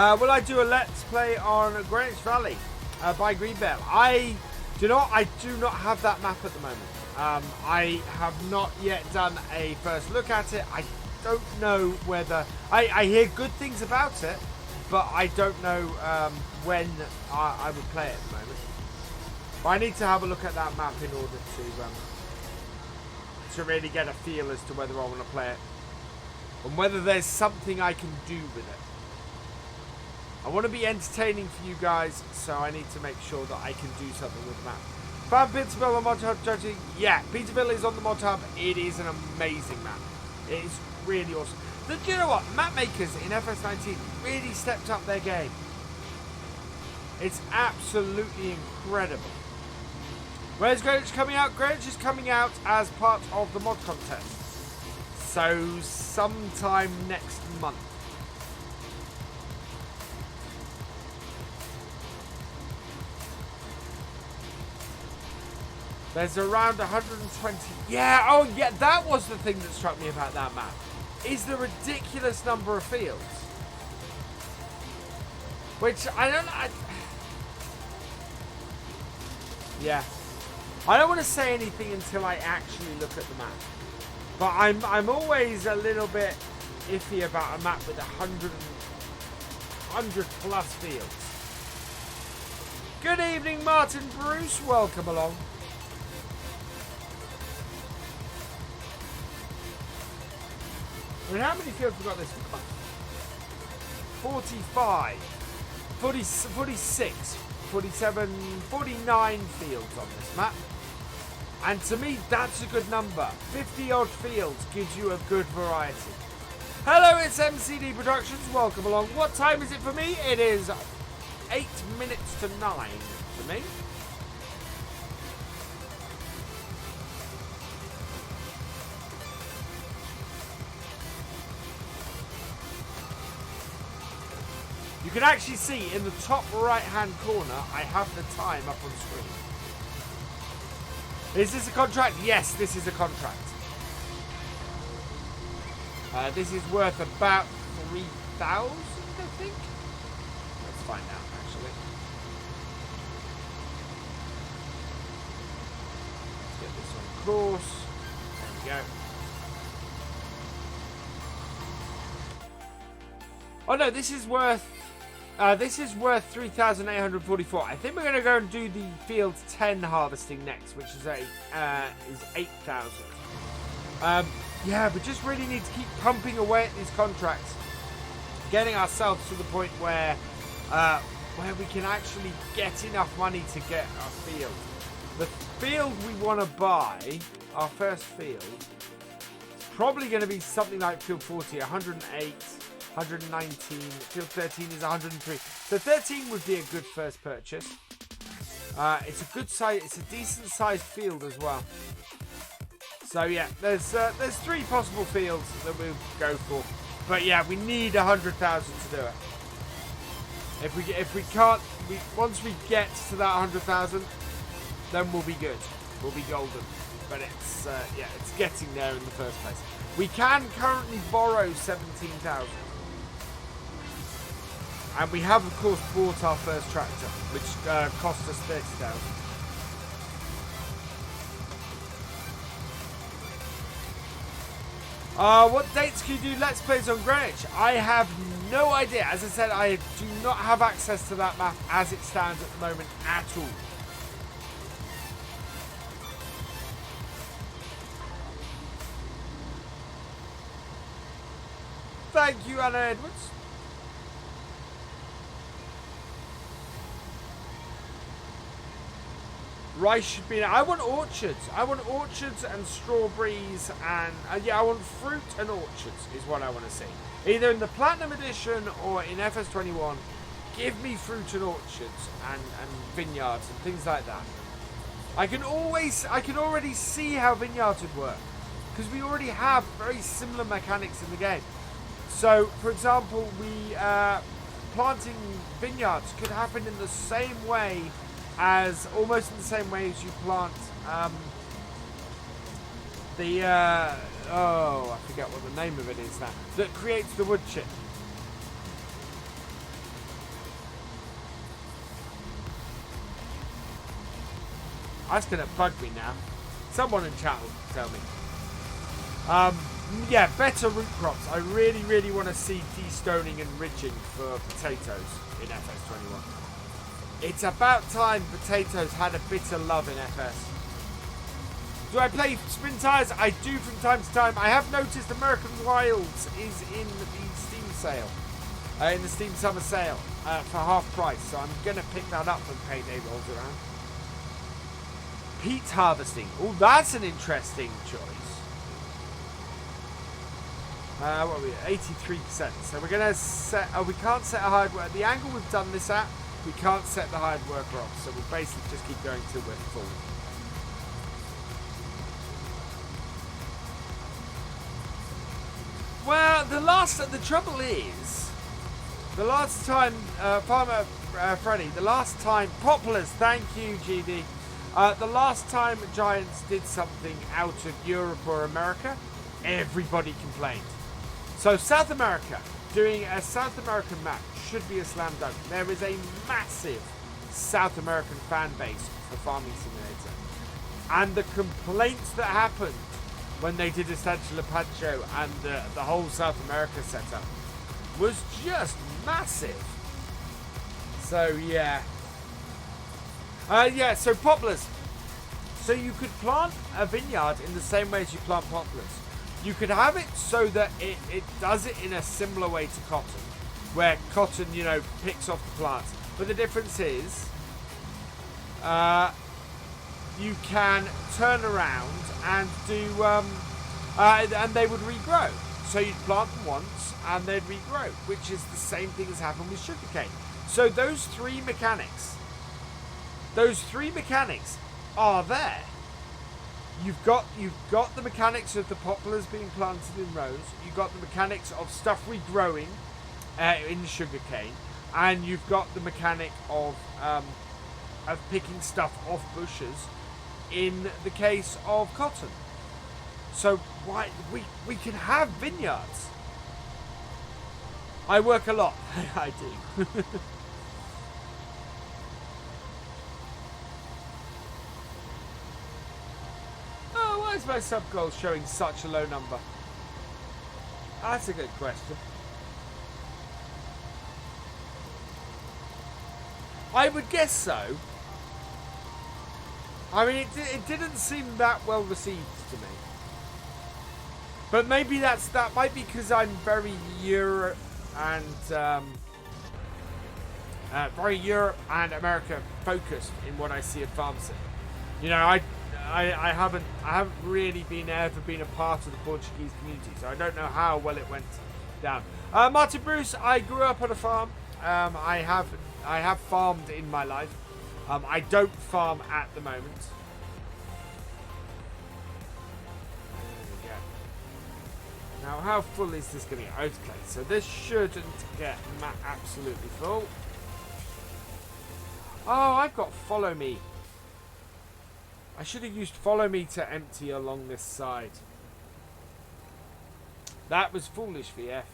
go. Will I do a Let's Play on Greenwich Valley by Greenbelt? I do not have that map at the moment. I have not yet done a first look at it. I don't know whether... I hear good things about it, but I don't know when I would play it at the moment. But I need to have a look at that map in order to really get a feel as to whether I want to play it. And whether there's something I can do with it. I want to be entertaining for you guys, so I need to make sure that I can do something with the map. Found Peter Vill on Mod Hub judging. Yeah, Peter Vill is on the Mod Hub. It is an amazing map. It is really awesome. Do you know what? Map makers in FS19 really stepped up their game. It's absolutely incredible. Where's Greenwich coming out? Greenwich is coming out as part of the mod contest. So sometime next month. There's around 120. Yeah, oh yeah, that was the thing that struck me about that map. Is the ridiculous number of fields. Which I don't know. Yeah. I don't want to say anything until I actually look at the map. But I'm always a little bit iffy about a map with 100 plus fields. Good evening, Martin Bruce. Welcome along. I mean, how many fields have we got this? 45, 40, 46, 47, 49 fields on this map. And to me, that's a good number. 50 odd fields gives you a good variety. Hello, it's MCD Productions. Welcome along. What time is it for me? It is 8 minutes to 9 for me. You can actually see in the top right hand corner, I have the time up on screen. Is this a contract? Yes, this is a contract. This is worth about 3,000, I think. Let's find out, actually. Let's get this on course. There we go. Oh no, this is worth 3,844. I think we're going to go and do the field 10 harvesting next, which is 8,000. Yeah, we just really need to keep pumping away at these contracts, getting ourselves to the point where we can actually get enough money to get our field. The field we want to buy, our first field, is probably going to be something like field 40, 108. 119, field 13 is 103. So 13 would be a good first purchase. It's a good size, it's a decent sized field as well. So yeah, there's 3 possible fields that we'll go for. But yeah, we need 100,000 to do it. If we can't, once we get to that 100,000, then we'll be good. We'll be golden. But it's yeah, it's getting there in the first place. We can currently borrow 17,000. And we have, of course, bought our first tractor, which cost us 30,000. What dates can you do Let's Plays on Greenwich? I have no idea. As I said, I do not have access to that map as it stands at the moment at all. Thank you, Anna Edwards. Rice should be. I want orchards. I want orchards and strawberries and yeah, I want fruit and orchards is what I want to see. Either in the Platinum Edition or in FS21. Give me fruit and orchards and vineyards and things like that. I can already see how vineyards would work because we already have very similar mechanics in the game. So, for example, planting vineyards could happen in the same way almost in the same way as you plant I forget what the name of it is now, that creates the wood chip. That's going to bug me now. Someone in chat will tell me. Yeah, better root crops. I really, really want to see destoning and ridging for potatoes in FS21. It's about time potatoes had a bit of love in FS. Do I play spin tires? I do from time to time. I have noticed American Wilds is in the Steam sale. In the Steam Summer Sale for half price. So I'm going to pick that up when payday rolls around. Peat harvesting. Oh, that's an interesting choice. What are we at? 83%. So we're going to set... Oh, we can't set a hard work. The angle we've done this at, we can't set the hard worker off. So we'll basically just keep going till we're full. Well, the trouble is, the last time, Farmer Freddy, the last time, Poplars, thank you, GD. The last time Giants did something out of Europe or America, everybody complained. So South America, doing a South American map should be a slam dunk. There is a massive South American fan base for Farming Simulator. And the complaints that happened when they did Estancia Lapacho and the whole South America setup was just massive. So yeah. Yeah, so poplars. So you could plant a vineyard in the same way as you plant poplars. You could have it so that it does it in a similar way to cotton, where cotton, you know, picks off the plants. But the difference is, you can turn around and do, and they would regrow. So you'd plant them once and they'd regrow, which is the same thing as happened with sugarcane. So those three mechanics are there. You've got the mechanics of the poplars being planted in rows. You've got the mechanics of stuff regrowing in sugarcane, and you've got the mechanic of picking stuff off bushes in the case of cotton. So why we can have vineyards. I work a lot. I do. Oh, why is my sub goal showing such a low number? That's a good question. I would guess so. I mean, it didn't seem that well received to me. But maybe that might be because I'm very Europe and America focused in what I see of farm sim. You know, I haven't really been a part of the Portuguese community, so I don't know how well it went down. Martin Bruce, I grew up on a farm. I have farmed in my life. I don't farm at the moment. There we go. Now, how full is this going to get? Okay, so this shouldn't get absolutely full. Oh, I've got follow me. I should have used follow me to empty along this side. That was foolish, VF.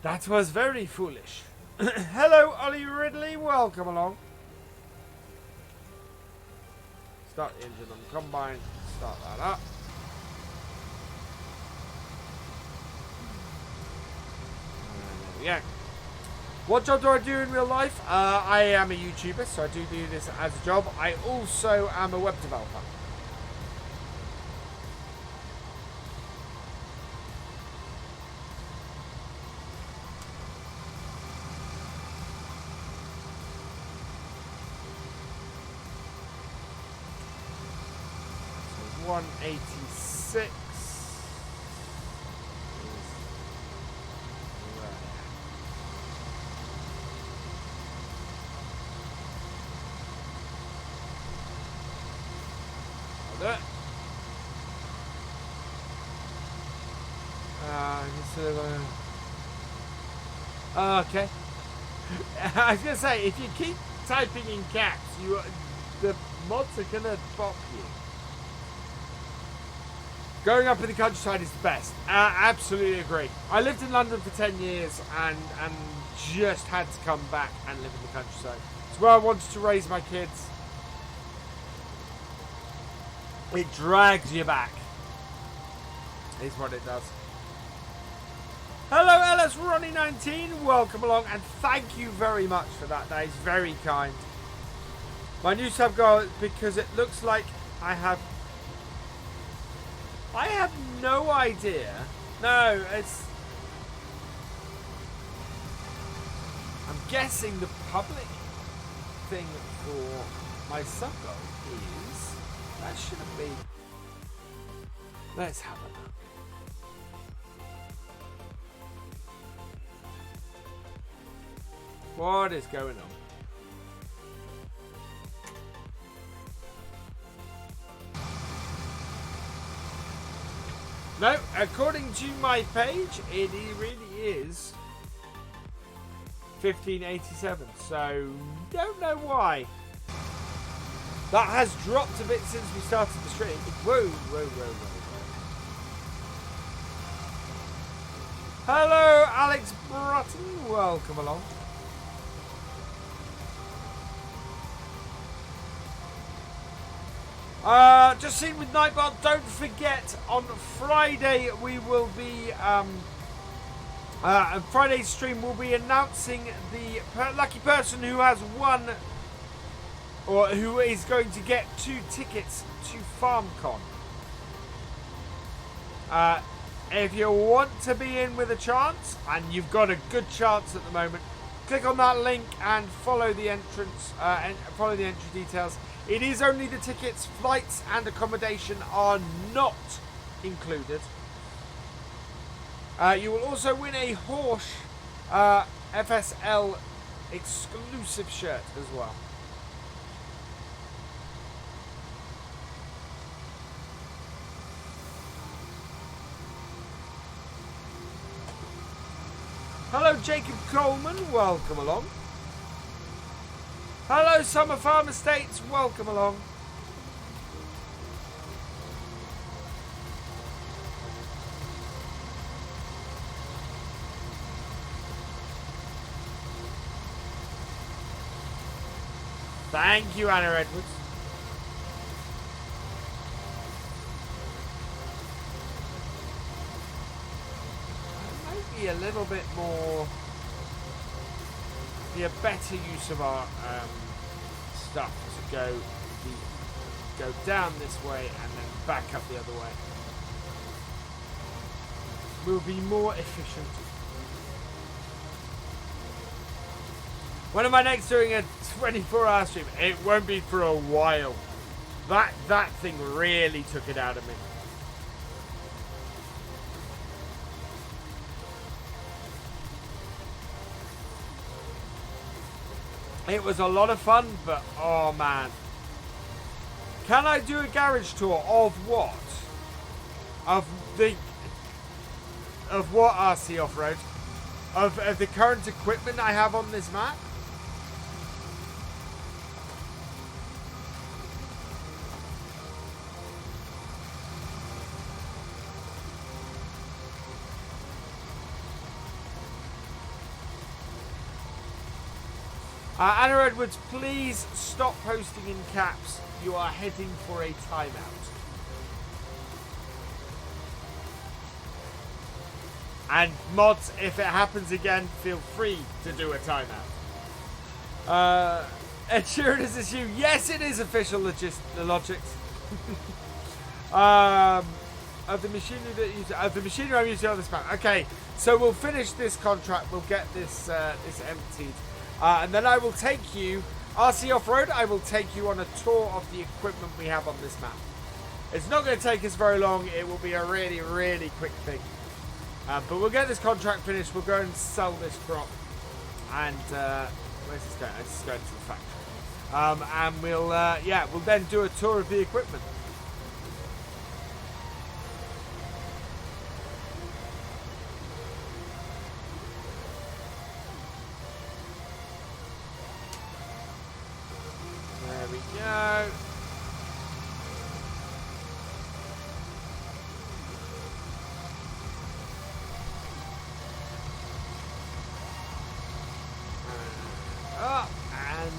That was very foolish. Hello, Ollie Ridley. Welcome along. Start the engine on the combine. Start that up. Yeah. What job do I do in real life? I am a YouTuber, so I do this as a job. I also am a web developer. 186. Okay. I was gonna say, if you keep typing in caps, the mods are gonna bop you. Growing up in the countryside is the best. Absolutely agree. I lived in London for 10 years and just had to come back and live in the countryside. It's where I wanted to raise my kids. It drags you back. Is what it does. Hello, LS Ronnie 19. Welcome along, and thank you very much for that. That is very kind. My new sub goal, because it looks like I have no idea. No, I'm guessing the public thing for my sub goal is that shouldn't be. Let's have a look. What is going on? No, according to my page, it really is 1587. So, don't know why. That has dropped a bit since we started the stream. Whoa, whoa, whoa, whoa. Hello, Alex Broughton. Welcome along. Just seen with Nightbot, don't forget, on Friday we will be, Friday's stream will be announcing the lucky person who has won, or who is going to get 2 tickets to FarmCon. If you want to be in with a chance, and you've got a good chance at the moment, click on that link and follow the entrance, follow the entry details. It is only the tickets, flights and accommodation are not included. You will also win a Horsch FSL exclusive shirt as well. Hello, Jacob Coleman. Welcome along. Hello, Summer Farm Estates. Welcome along. Thank you, Anna Edwards. Maybe a little bit more. Be a better use of our stuff to go down this way and then back up the other way. We'll be more efficient. When am I next doing a 24-hour stream? It won't be for a while. That thing really took it out of me. It was a lot of fun, but oh man. Can I do a garage tour of what? Of what, RC Off-Road? Of the current equipment I have on this map? Anna Edwards, please stop posting in caps. You are heading for a timeout. And mods, if it happens again, feel free to do a timeout. Ed Sheeran is this you? Yes, it is official logics. Of the machinery the machinery I'm using on this map. Okay, so we'll finish this contract. We'll get this this emptied. And then I will take you, RC Off-Road, I will take you on a tour of the equipment we have on this map. It's not going to take us very long. It will be a really, really quick thing. But we'll get this contract finished. We'll go and sell this crop. And where's this going? This is going to the factory. And we'll, yeah, we'll then do a tour of the equipment. There we go. Up and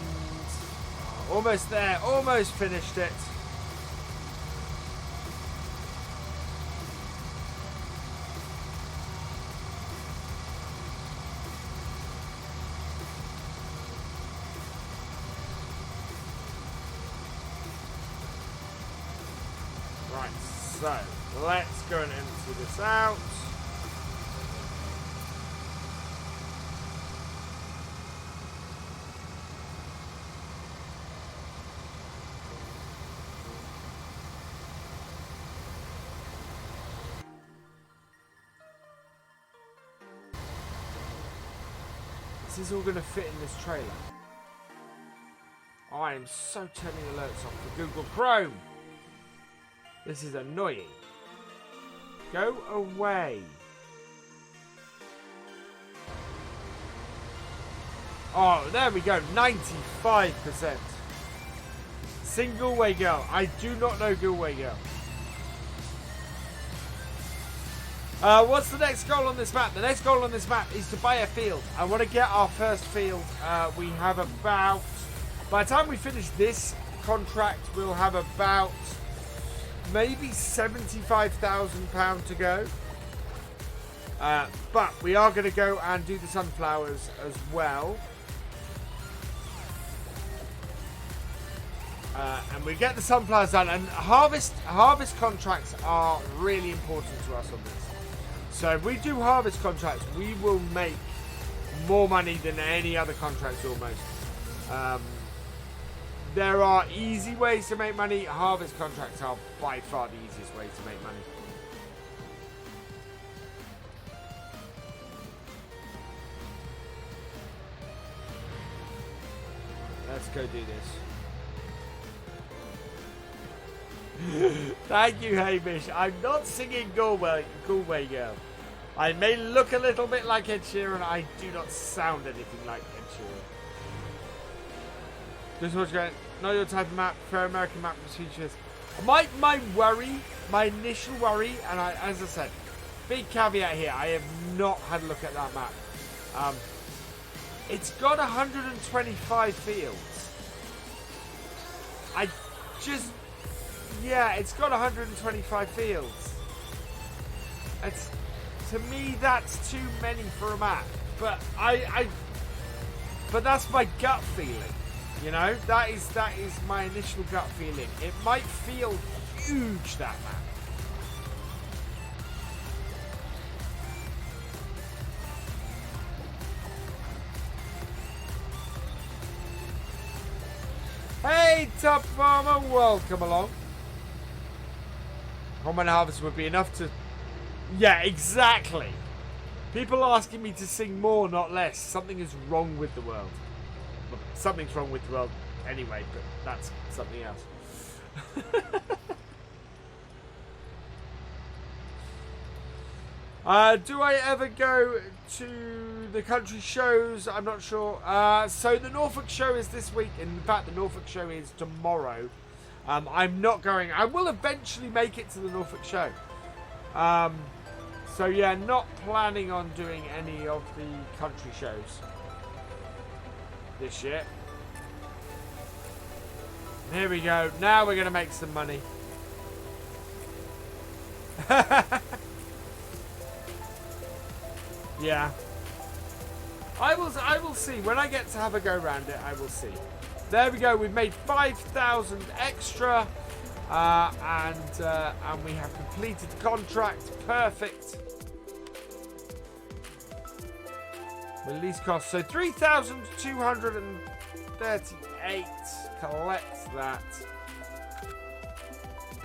almost there, almost finished it. Right, so let's go and empty this out. This is all going to fit in this trailer. I am so turning alerts off for Google Chrome. This is annoying. Go away. Oh, there we go. 95%. Single way girl. I do not know Go Away Girl. What's the next goal on this map? The next goal on this map is to buy a field. I want to get our first field. We have about... By the time we finish this contract, we'll have about maybe £75,000 to go. But we are going to go and do the sunflowers as well. And we get the sunflowers done. And harvest contracts are really important to us on this. So if we do harvest contracts, we will make more money than any other contracts almost. There are easy ways to make money. Harvest contracts are by far the easiest way to make money. Let's go do this. Thank you, Hamish. I'm not singing Galway Girl. I may look a little bit like Ed Sheeran. I do not sound anything like Ed Sheeran. This was going. Not your type of map. Fair American map with features. My worry, my initial worry, and as I said, big caveat here. I have not had a look at that map. It's got 125 fields. Yeah, it's got 125 fields. To me, that's too many for a map. But but that's my gut feeling. You know, that is my initial gut feeling. It might feel huge, that map. Hey, Top Farmer, welcome along. Combine harvest would be enough to... Yeah, exactly. People asking me to sing more, not less. Something is wrong with the world. Well, something's wrong with the world anyway, but that's something else. Do I ever go to the country shows? I'm not sure. So the Norfolk show is this week. In fact, the Norfolk show is tomorrow. I'm not going. I will eventually make it to the Norfolk show. So yeah, not planning on doing any of the country shows this year. Here we go. Now we're going to make some money. Yeah. I will see. When I get to have a go around it, I will see. There we go. We've made 5,000 extra. And we have completed the contract. Perfect. Release cost. So 3,238. Collect that.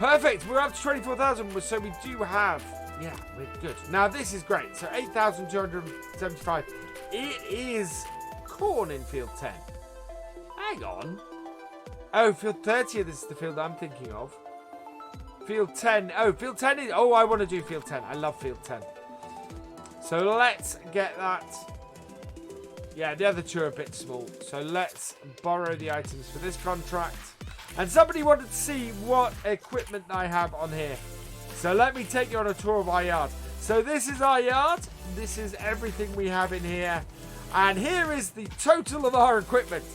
Perfect. We're up to 24,000. So we do have... Yeah, we're good. Now, this is great. So 8,275. It is corn in field 10. Hang on. Oh, field 30. This is the field I'm thinking of. Field 10. Oh, field 10 is... Oh, I want to do field 10. I love field 10. So let's get that. Yeah, the other two are a bit small. So let's borrow the items for this contract. And somebody wanted to see what equipment I have on here. So let me take you on a tour of our yard. So this is our yard. This is everything we have in here. And here is the total of our equipment.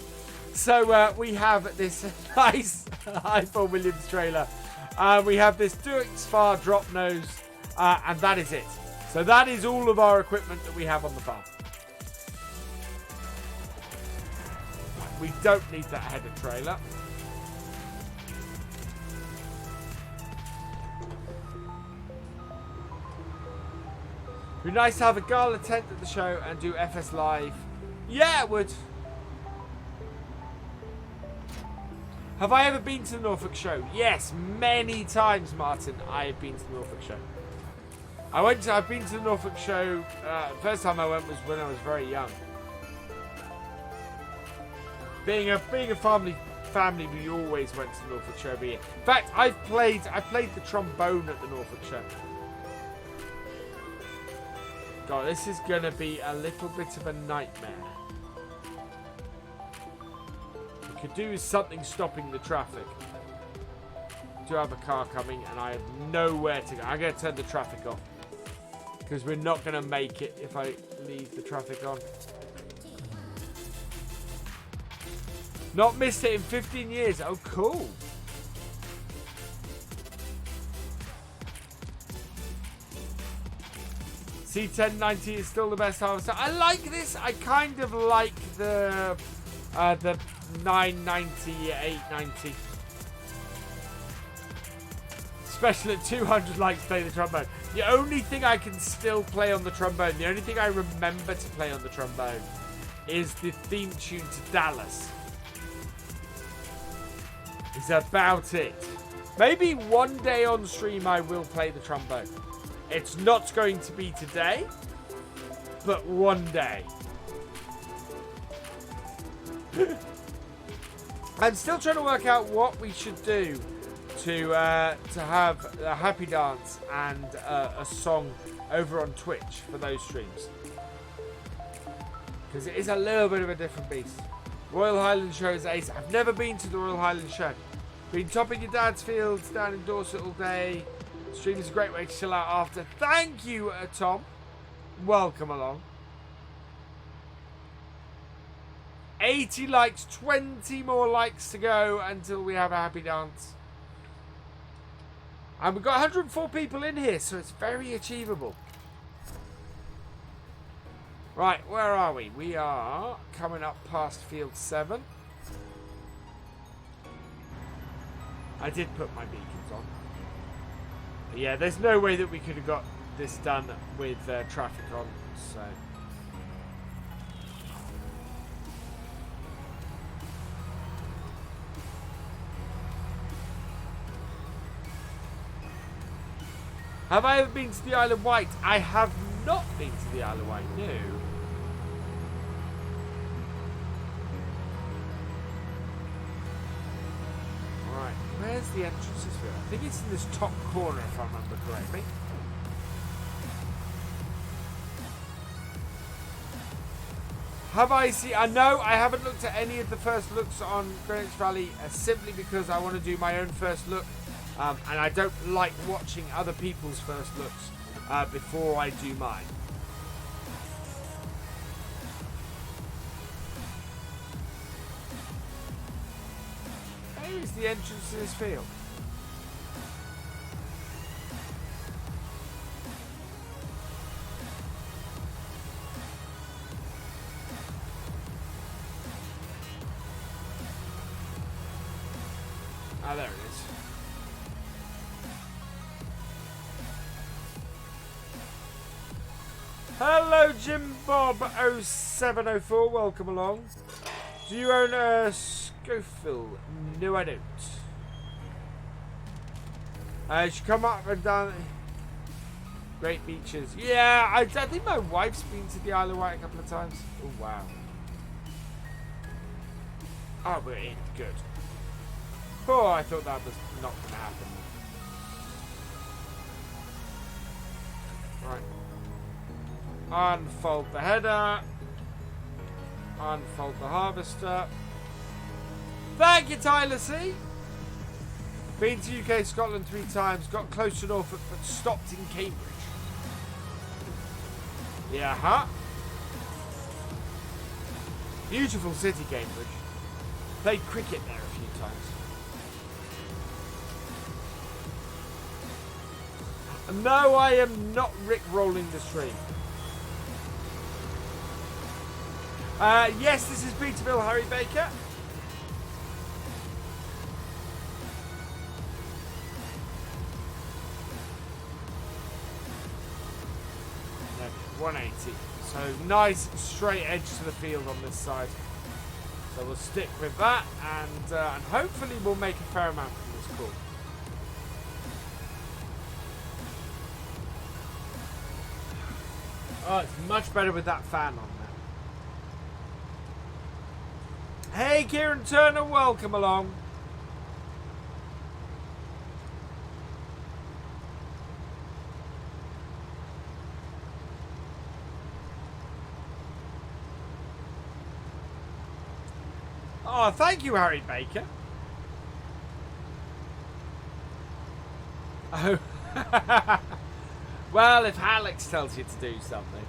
So we have this nice iPhone Williams trailer. We have this Duix drop nose. And that is it. So that is all of our equipment that we have on the farm. We don't need that header trailer. It'd be nice to have a gala tent at the show and do FS Live. Yeah, it would. Have I ever been to the Norfolk show? Yes, many times, Martin. I have been to the Norfolk show. I've been to the Norfolk show. First time I went was when I was very young. Being a family, we always went to the Norfolk show every year. In fact, I played the trombone at the Norfolk show. God, this is gonna be a little bit of a nightmare. We could do something stopping the traffic. I do have a car coming, and I have nowhere to go. I'm gonna turn the traffic off because we're not gonna make it if I leave the traffic on. Not missed it in 15 years. Oh, cool. C1090 is still the best harvester. I like this. I kind of like the 990, 890. Especially at 200 likes play the trombone. The only thing I can still play on the trombone, the only thing I remember to play on the trombone is the theme tune to Dallas. Is about it. Maybe one day on stream I will play the trombone. It's not going to be today, but one day. I'm still trying to work out what we should do to have a happy dance and a song over on Twitch for those streams. Because it is a little bit of a different beast. Royal Highland Show is ace. I've never been to the Royal Highland Show. Been topping your dad's fields down in Dorset all day. Stream is a great way to chill out after. Thank you, Tom. Welcome along. 80 likes, 20 more likes to go until we have a happy dance. And we've got 104 people in here, so it's very achievable. Right, where are we? We are coming up past field 7. I did put my beacons on. But yeah, there's no way that we could have got this done with traffic on, so... Have I ever been to the Isle of Wight? I have not been to the Isle of Wight, no. Right, where's the entrances for it? I think it's in this top corner if I remember correctly. Have I seen... No, I haven't looked at any of the first looks on Greenwich Valley simply because I want to do my own first look. And I don't like watching other people's first looks before I do mine. Where is the entrance to this field? Ah, there it is. Hello, Jim Bob 0704. Welcome along. Do you own a Schofield? No, I don't. You should come up and down. Great beaches. Yeah, I think my wife's been to the Isle of Wight a couple of times. Oh, wow. Oh, we're in. Good. Oh, I thought that was not going to happen. Right. Unfold the header. Unfold the harvester. Thank you, Tyler C. Been to UK, Scotland 3 times. Got close to Norfolk, but stopped in Cambridge. Yeah, huh? Beautiful city, Cambridge. Played cricket there a few times. No, I am not Rick-rolling the stream. Yes, this is Peter Vill, Harry Baker. No, 180. So nice straight edge to the field on this side. So we'll stick with that, and hopefully we'll make a fair amount from this call. Oh, it's much better with that fan on there. Hey, Kieran Turner, welcome along. Oh, thank you, Harry Baker. Oh. Well, if Alex tells you to do something.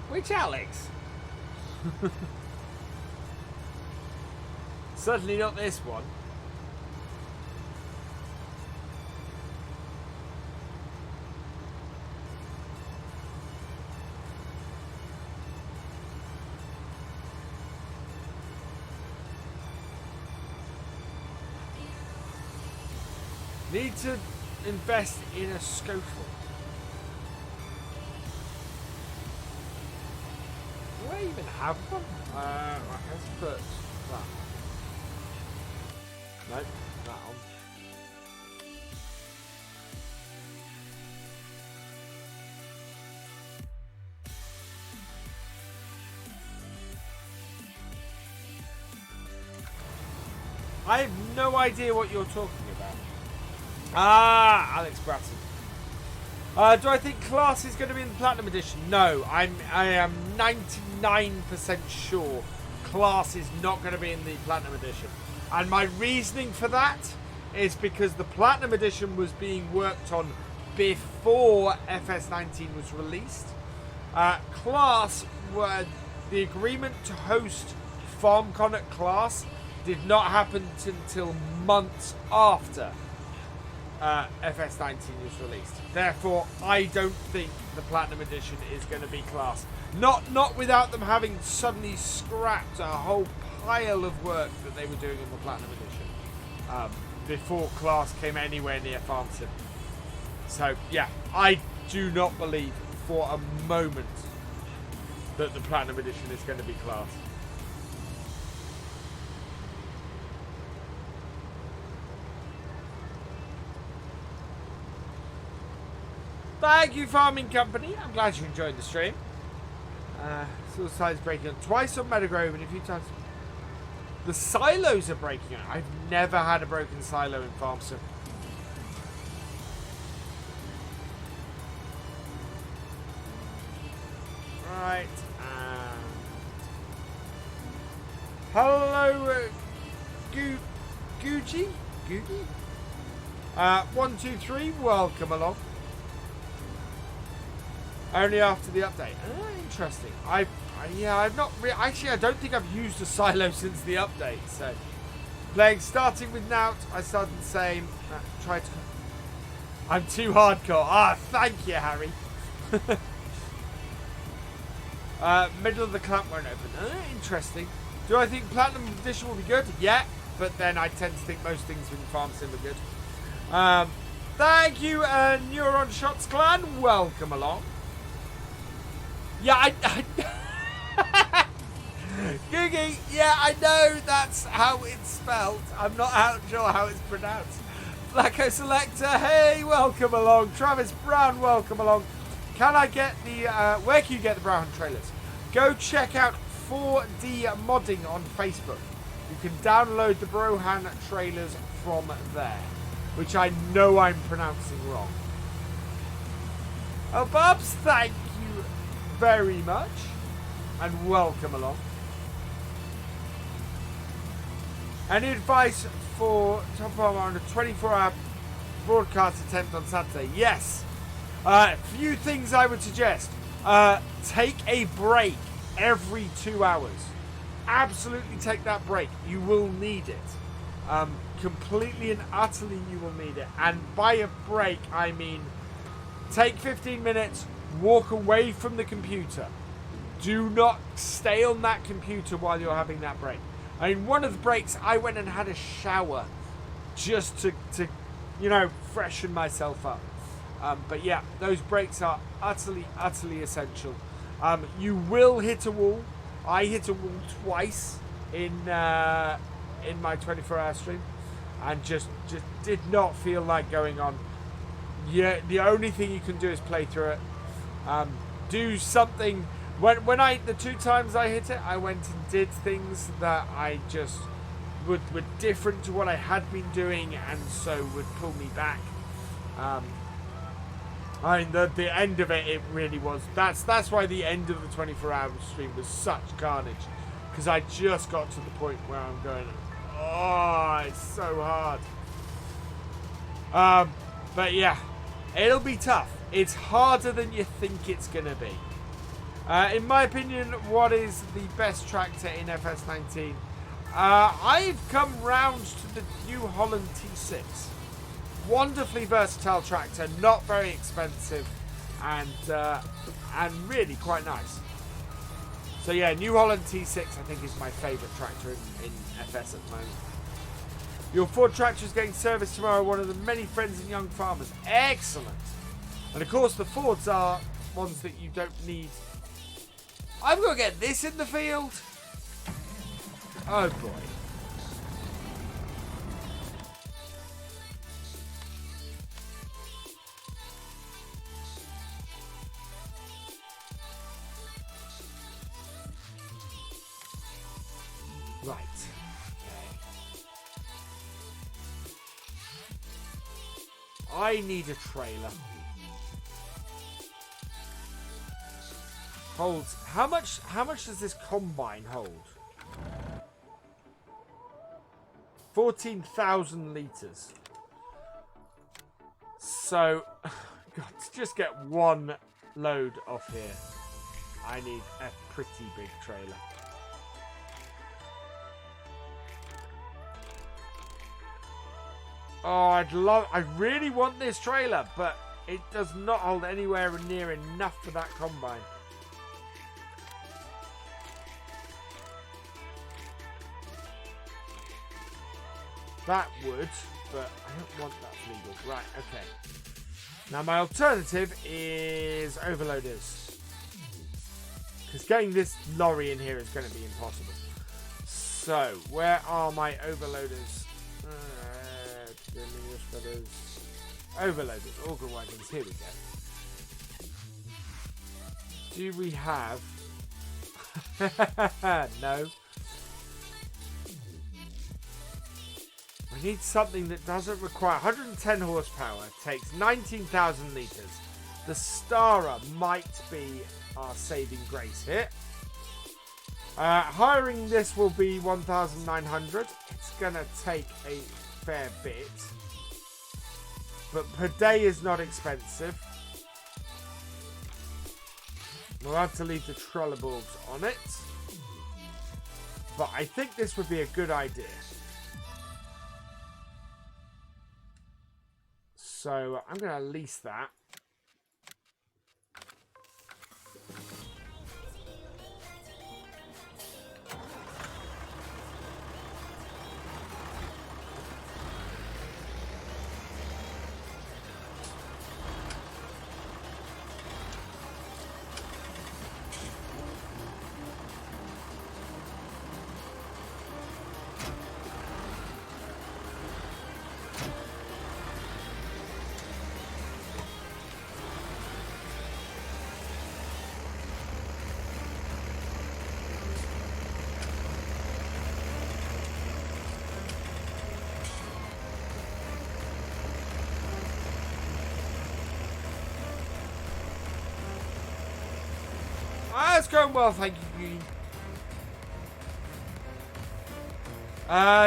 Which Alex? Certainly not this one. Need to invest in a scofel. Do I even have one? Right, let's put that. Nope, that on. I have no idea what you're talking about. Ah, Alex Bratton. Do I think Class is going to be in the Platinum Edition? No, I am 99% sure Class is not going to be in the Platinum Edition. And my reasoning for that is because the Platinum Edition was being worked on before FS19 was released. Class, the agreement to host FarmCon at Class did not happen until months after FS19 was released. Therefore, I don't think the Platinum Edition is going to be Class. Not without them having suddenly scrapped a whole pile of work that they were doing in the Platinum Edition before Class came anywhere near Farm Sim. So, yeah, I do not believe for a moment that the Platinum Edition is going to be Class. Thank you, Farming Company. I'm glad you enjoyed the stream. Suicide's breaking on twice on Meadowgrove and a few times. The silos are breaking on. I've never had a broken silo in Farm Sim. Right. Hello, Gucci? 1, 2, 3. Welcome along. Only after the update. Interesting. I've not actually. I don't think I've used a silo since the update. So, starting with Nout. I started the same. Tried to. I'm too hardcore. Ah, thank you, Harry. Middle of the clamp won't open. Interesting. Do I think Platinum Edition will be good? Yeah, but then I tend to think most things in Farm Sim are good. Thank you, Neuron Shots Clan. Welcome along. Yeah, Googie, yeah, I know that's how it's spelled. I'm not sure how it's pronounced. Flacco Selector, hey, welcome along. Travis Brown, welcome along. Can I get the, where can you get the Brown trailers? Go check out 4D Modding on Facebook. You can download the Brohan trailers from there, which I know I'm pronouncing wrong. Oh, Bubs, thank you very much, and welcome along. Any advice for Top Farmer on a 24-hour broadcast attempt on Saturday? Yes. Few things I would suggest. Take a break every 2 hours. Absolutely take that break. You will need it. Completely and utterly you will need it. And by a break, I mean take 15 minutes, walk away from the computer. Do not stay on that computer while you're having that break. I mean, one of the breaks, I went and had a shower just to you know, freshen myself up. But yeah, those breaks are utterly essential. You will hit a wall. I hit a wall twice in my 24-hour stream, and just did not feel like going on. Yeah, the only thing you can do is play through it. Do something. The 2 times I hit it, I went and did things that I just were different to what I had been doing, and so would pull me back. I mean, the end of it really was. That's why the end of the 24-hour stream was such carnage, because I just got to the point where I'm going, oh, it's so hard. But yeah, it'll be tough. It's harder than you think it's gonna be. In my opinion, what is the best tractor in FS19? I've come round to the New Holland T6. Wonderfully versatile tractor, not very expensive, and really quite nice. So yeah, New Holland T6 I think is my favourite tractor in FS at the moment. Your Ford tractor is getting serviced tomorrow. One of the many friends and young farmers. Excellent. And of course the Fords are ones that you don't need. I'm going to get this in the field. Oh boy. Right. Okay. I need a trailer. Holds how much does this combine hold? 14,000 litres. So God, to just get one load off here, I need a pretty big trailer. Oh, I really want this trailer, but it does not hold anywhere near enough for that combine. That would, but I don't want that legal. Right, okay. Now my alternative is overloaders, because getting this lorry in here is going to be impossible. So, where are my overloaders? Overloaders, auger wagons, here we go. Do we have... No. I need something that doesn't require 110 horsepower, takes 19,000 litres. The Stara might be our saving grace here. Hiring this will be 1,900. It's going to take a fair bit. But per day is not expensive. We'll have to leave the trolleybulbs on it. But I think this would be a good idea. So I'm going to lease that. It's going well, thank you.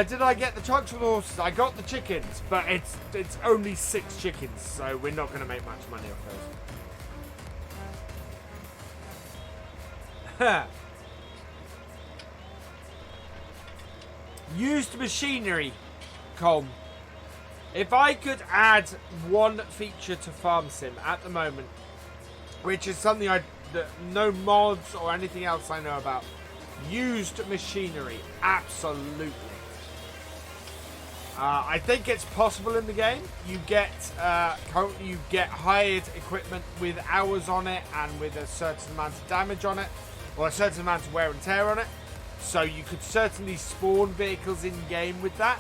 Did I get the trucks or the horses? I got the chickens, but it's only 6 chickens, so we're not going to make much money off those. Used machinery, Com. If I could add one feature to Farm Sim at the moment, which is something no mods or anything else I know about, used machinery, absolutely. I think it's possible in the game. You get hired equipment with hours on it and with a certain amount of damage on it, or a certain amount of wear and tear on it. So you could certainly spawn vehicles in game with that.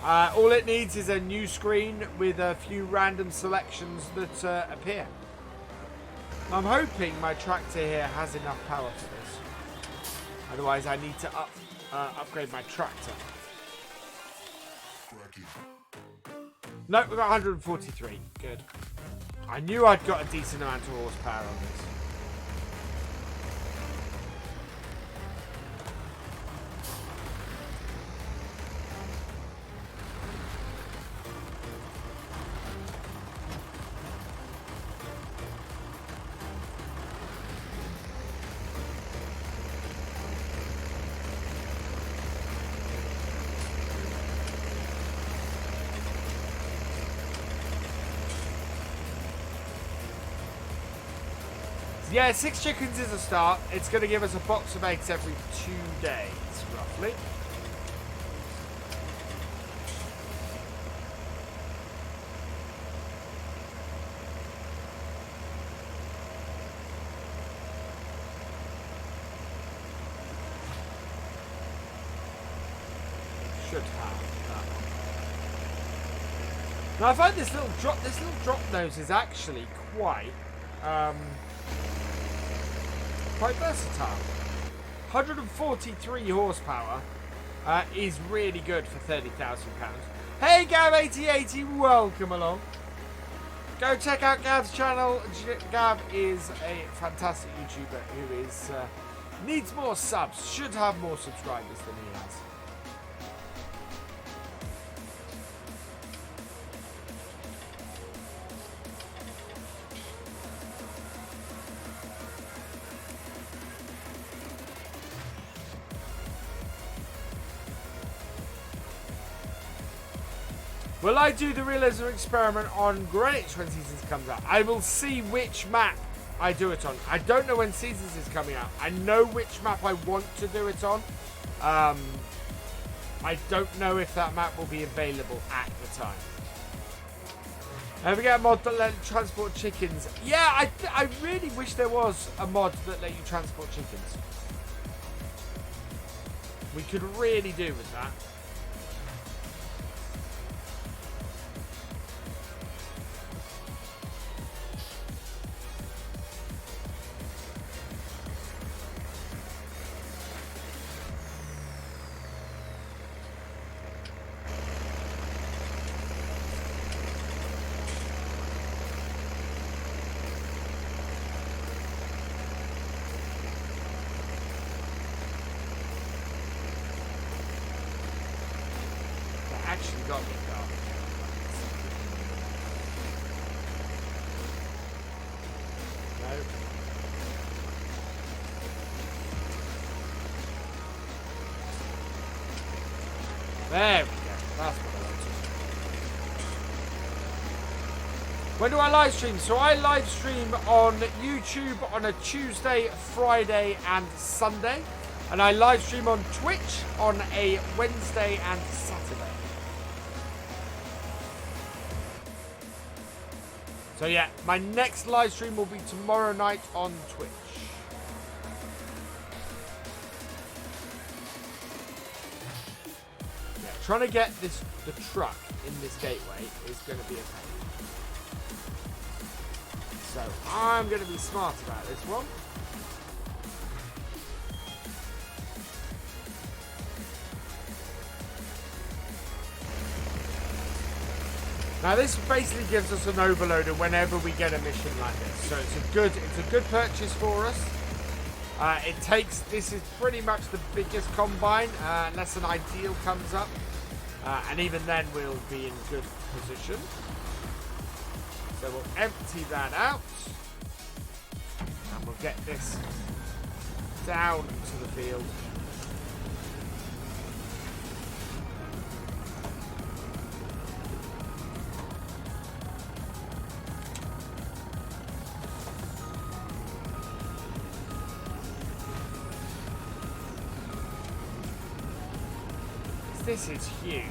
All it needs is a new screen with a few random selections that appear. I'm hoping my tractor here has enough power for this. Otherwise, I need to upgrade my tractor. Nope, we've got 143. Good. I knew I'd got a decent amount of horsepower on this. Yeah, 6 chickens is a start. It's going to give us a box of eggs every 2 days, roughly. Should have that one. Now I find this little drop nose is actually quite versatile. 143 horsepower is really good for £30,000. Hey Gav8080, welcome along. Go check out Gav's channel. Gav is a fantastic YouTuber who is needs more subs. Should have more subscribers than he has. Will I do the realism experiment on Greenwich when Seasons comes out? I will see which map I do it on. I don't know when Seasons is coming out. I know which map I want to do it on. I don't know if that map will be available at the time. Have we got a mod that let you transport chickens? Yeah, I really wish there was a mod that let you transport chickens. We could really do with that. Got me dark. No. There we go. That's what I wanted. When do I live stream? So I live stream on YouTube on a Tuesday, Friday and Sunday. And I live stream on Twitch on a Wednesday and Saturday. So yeah, my next live stream will be tomorrow night on Twitch. Yeah, trying to get the truck in this gateway is going to be a pain. So I'm going to be smart about this one. Now this basically gives us an overloader whenever we get a mission like this, so it's a good purchase for us. This is pretty much the biggest combine, unless an ideal comes up. And even then we'll be in good position. So we'll empty that out. And we'll get this down to the field. This is huge.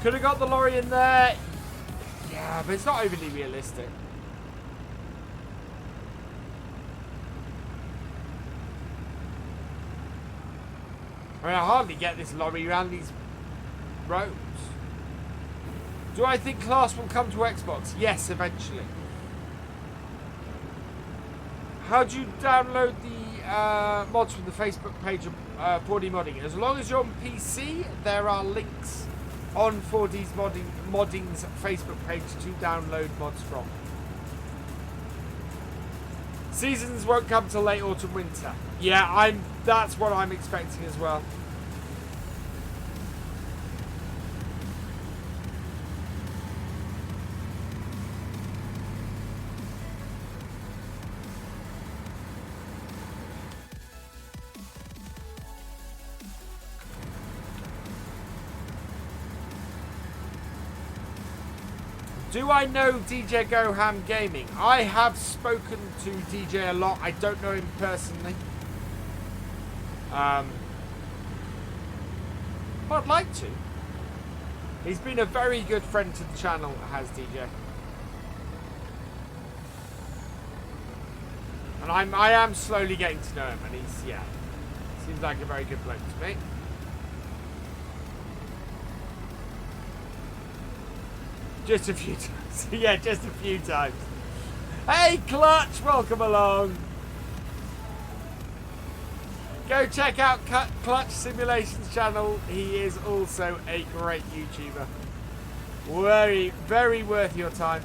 Could have got the lorry in there. Yeah, but it's not overly realistic. I mean, I hardly get this lorry around these roads. Do I think Class will come to Xbox? Yes, eventually. How do you download the mods from the Facebook page of 4D Modding? As long as you're on PC, there are links on 4D's Modding's Facebook page to download mods from. Seasons won't come till late autumn winter. Yeah, that's what I'm expecting as well. Do I know DJ Galcomp Gaming? I have spoken to DJ a lot. I don't know him personally. But I'd like to. He's been a very good friend to the channel, has DJ. And I am slowly getting to know him, and yeah, seems like a very good bloke to me. Just a few times. Yeah, just a few times. Hey, Clutch, welcome along. Go check out Clutch Simulations channel. He is also a great YouTuber. Very, very worth your time.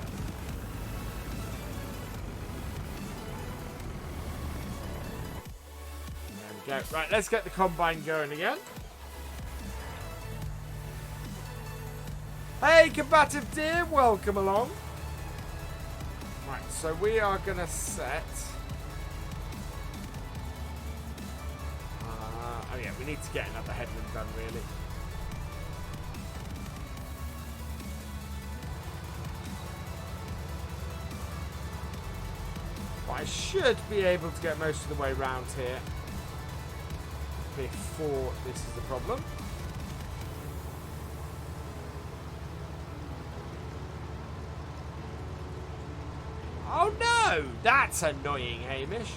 There we go. Right, let's get the combine going again. Hey, combative deer, welcome along. Right, so we are going to set... oh yeah, we need to get another headland done, really. But I should be able to get most of the way round here before this is the problem. Oh no! That's annoying, Hamish.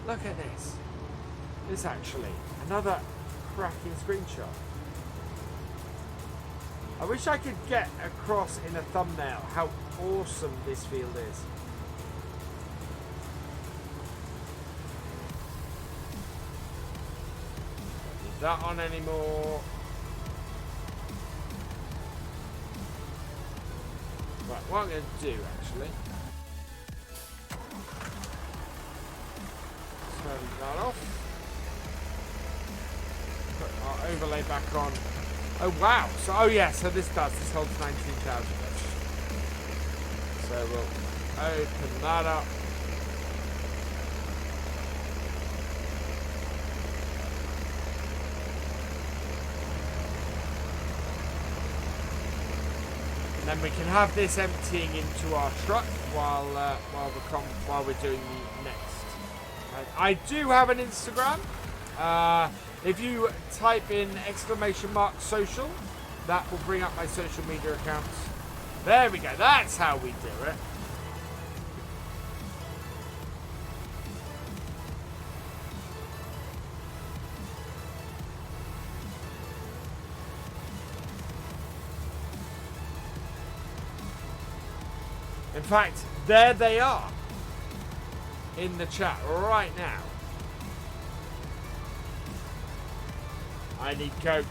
Look at this. This actually, another cracking screenshot. I wish I could get across in a thumbnail how awesome this field is. Don't need that on anymore. Right, what I'm going to do actually, turn that off, put our overlay back on. Oh wow, so oh yeah, so this holds 19,000. So we'll open that up. And then we can have this emptying into our truck while we're doing the next. I do have an Instagram. If you type in !social, that will bring up my social media accounts. There we go. That's how we do it. In fact, there they are in the chat right now. I need Coke.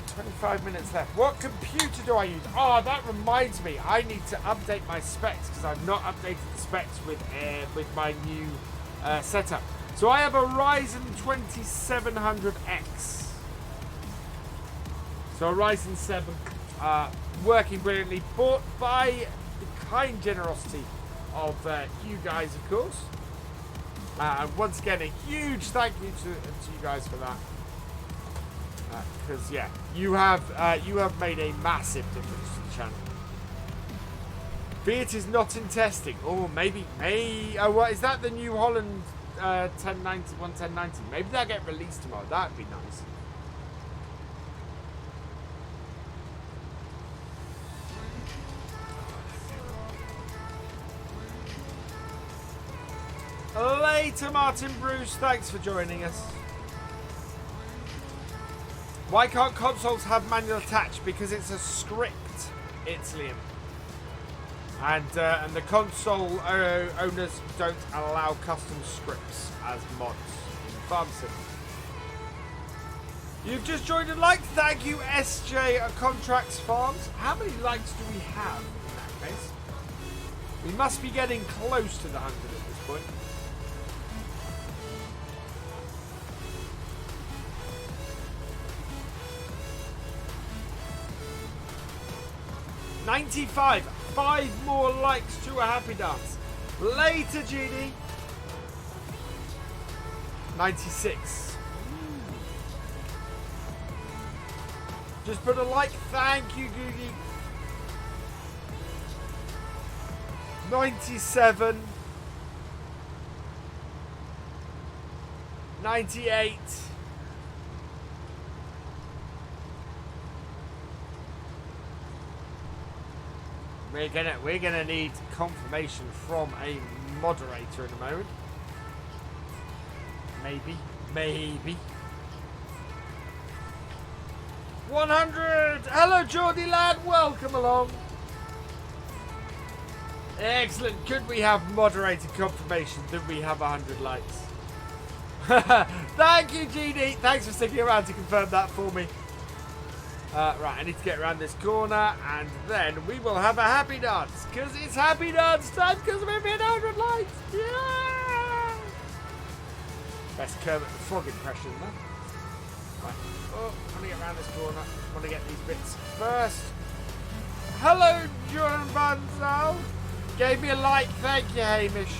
25 minutes left. What computer do I use? Oh, that reminds me. I need to update my specs because I've not updated the specs with my new setup. So I have a Ryzen 2700X. So a Ryzen 7 working brilliantly. Bought by the kind generosity of you guys, of course. Once again, a huge thank you to you guys for that. Because yeah, you have made a massive difference to the channel. Fiat is not in testing. Oh, maybe. Oh, what is that? The New Holland 1090. Maybe that'll get released tomorrow. That'd be nice. Later, Martin Bruce. Thanks for joining us. Why can't consoles have manual attach? Because it's a script, it's Liam. And the console owners don't allow custom scripts as mods in Farm Sim. You've just joined and liked. Thank you, SJ at Contracts Farms. How many likes do we have in that case? We must be getting close to the 100 at this point. $95. 5 more likes to a happy dance. Later, GD. 96. Just put a like. Thank you, Googie. 97. 98. We're gonna need confirmation from a moderator in a moment. Maybe. 100. Hello, Geordie lad. Welcome along. Excellent. Could we have moderator confirmation that we have 100 likes? Thank you, GD. Thanks for sticking around to confirm that for me. Right, I need to get around this corner, and then we will have a happy dance, because it's happy dance time, because we've hit 100 likes. Yeah! Best Kermit the Frog impression, man. Right, oh, I want to get around this corner. I want to get these bits first. Hello, Johan Van Zyl. Gave me a like. Thank you, Hamish.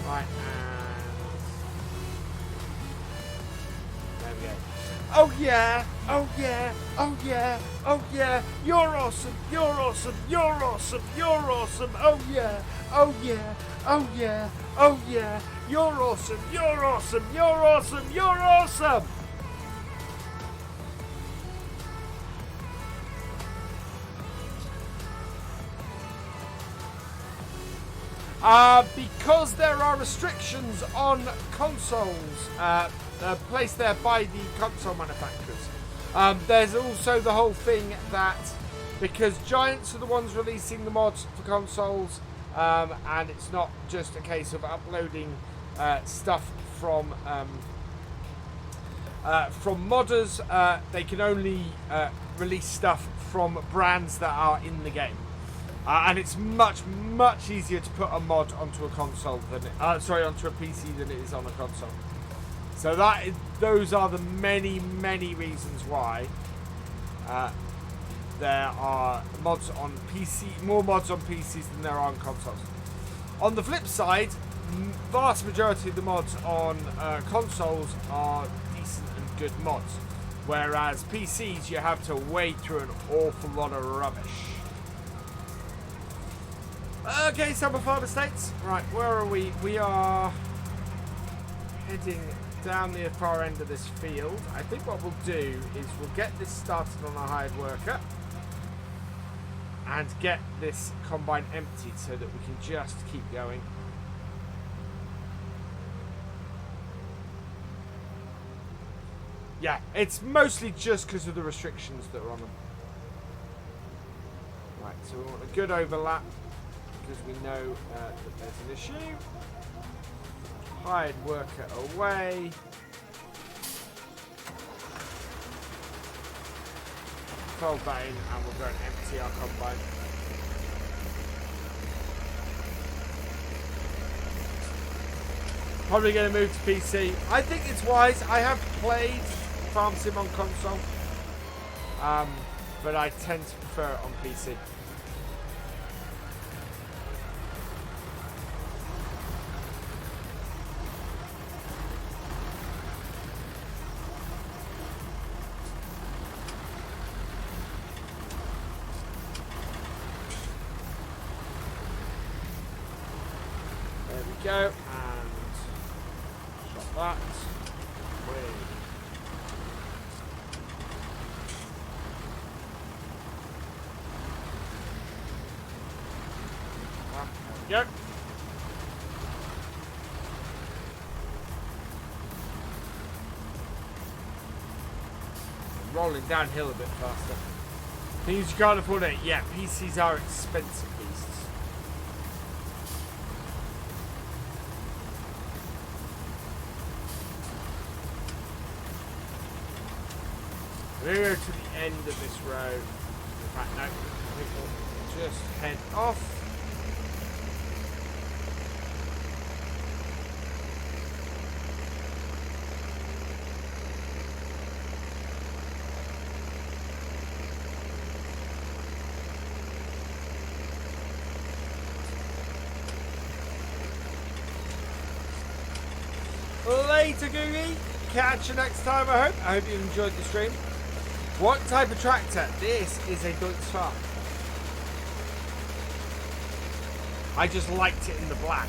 Right, and there we go. Oh yeah, oh yeah, oh yeah, oh yeah, you're awesome, you're awesome, you're awesome, you're awesome, oh yeah, oh yeah, oh yeah, oh yeah, you're awesome, you're awesome, you're awesome, you're awesome. Because there are restrictions on consoles placed there by the console manufacturers. There's also the whole thing that because Giants are the ones releasing the mods for consoles, and it's not just a case of uploading stuff from modders. They can only release stuff from brands that are in the game. And it's much easier to put a mod onto a console than onto a PC than it is on a console. So those are the many reasons why there are mods on PC, more mods on PCs than there are on consoles. On the flip side, vast majority of the mods on consoles are decent and good mods, whereas PCs you have to wade through an awful lot of rubbish. Okay, Summer Farm Estates. Right, where are we? We are heading down the far end of this field. I think what we'll do is we'll get this started on a hired worker and get this combine emptied so that we can just keep going. Yeah, it's mostly just because of the restrictions that are on them. Right, so we want a good overlap because we know that there's an issue. Hired worker away. fold that in and we'll go and empty our combine. Probably going to move to PC. I think it's wise. I have played Farm Sim on console, but I tend to prefer it on PC. There we go. That way. There we go. Rolling downhill a bit faster. Things you can't afford it. Yeah, PCs are expensive beasts. We're going to go to the end of this road. In fact, no, I think we'll just head off. Later, Googie. Catch you next time, I hope. I hope you enjoyed the stream. What type of tractor? This is a Deutz Farm. I just liked it in the black.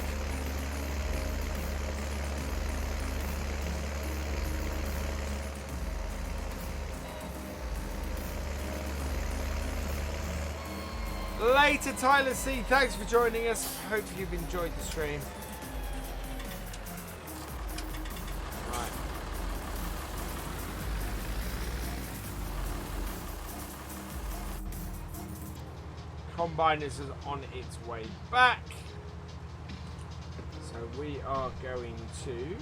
Later, Tyler C. Thanks for joining us. Hope you've enjoyed the stream. Combine is on its way back, so we are going to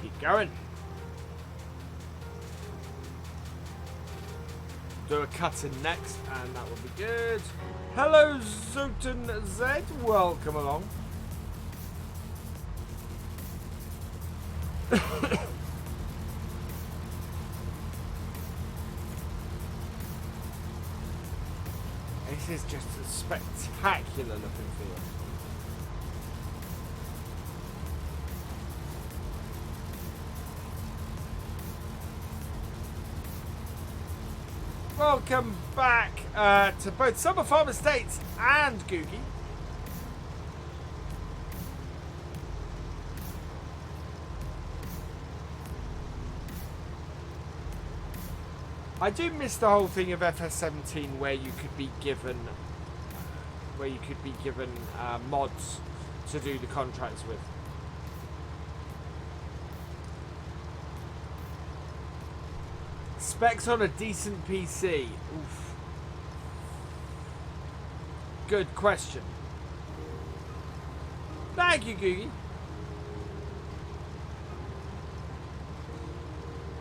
keep going. Do a cut in next, and that will be good. Hello, Zoten Z. Welcome along. This is just a spectacular looking field. Welcome back to both Summer Farm Estates and Googie. I do miss the whole thing of FS17 where you could be given mods to do the contracts with. Specs on a decent PC. Oof. Good question. Thank you, Googie.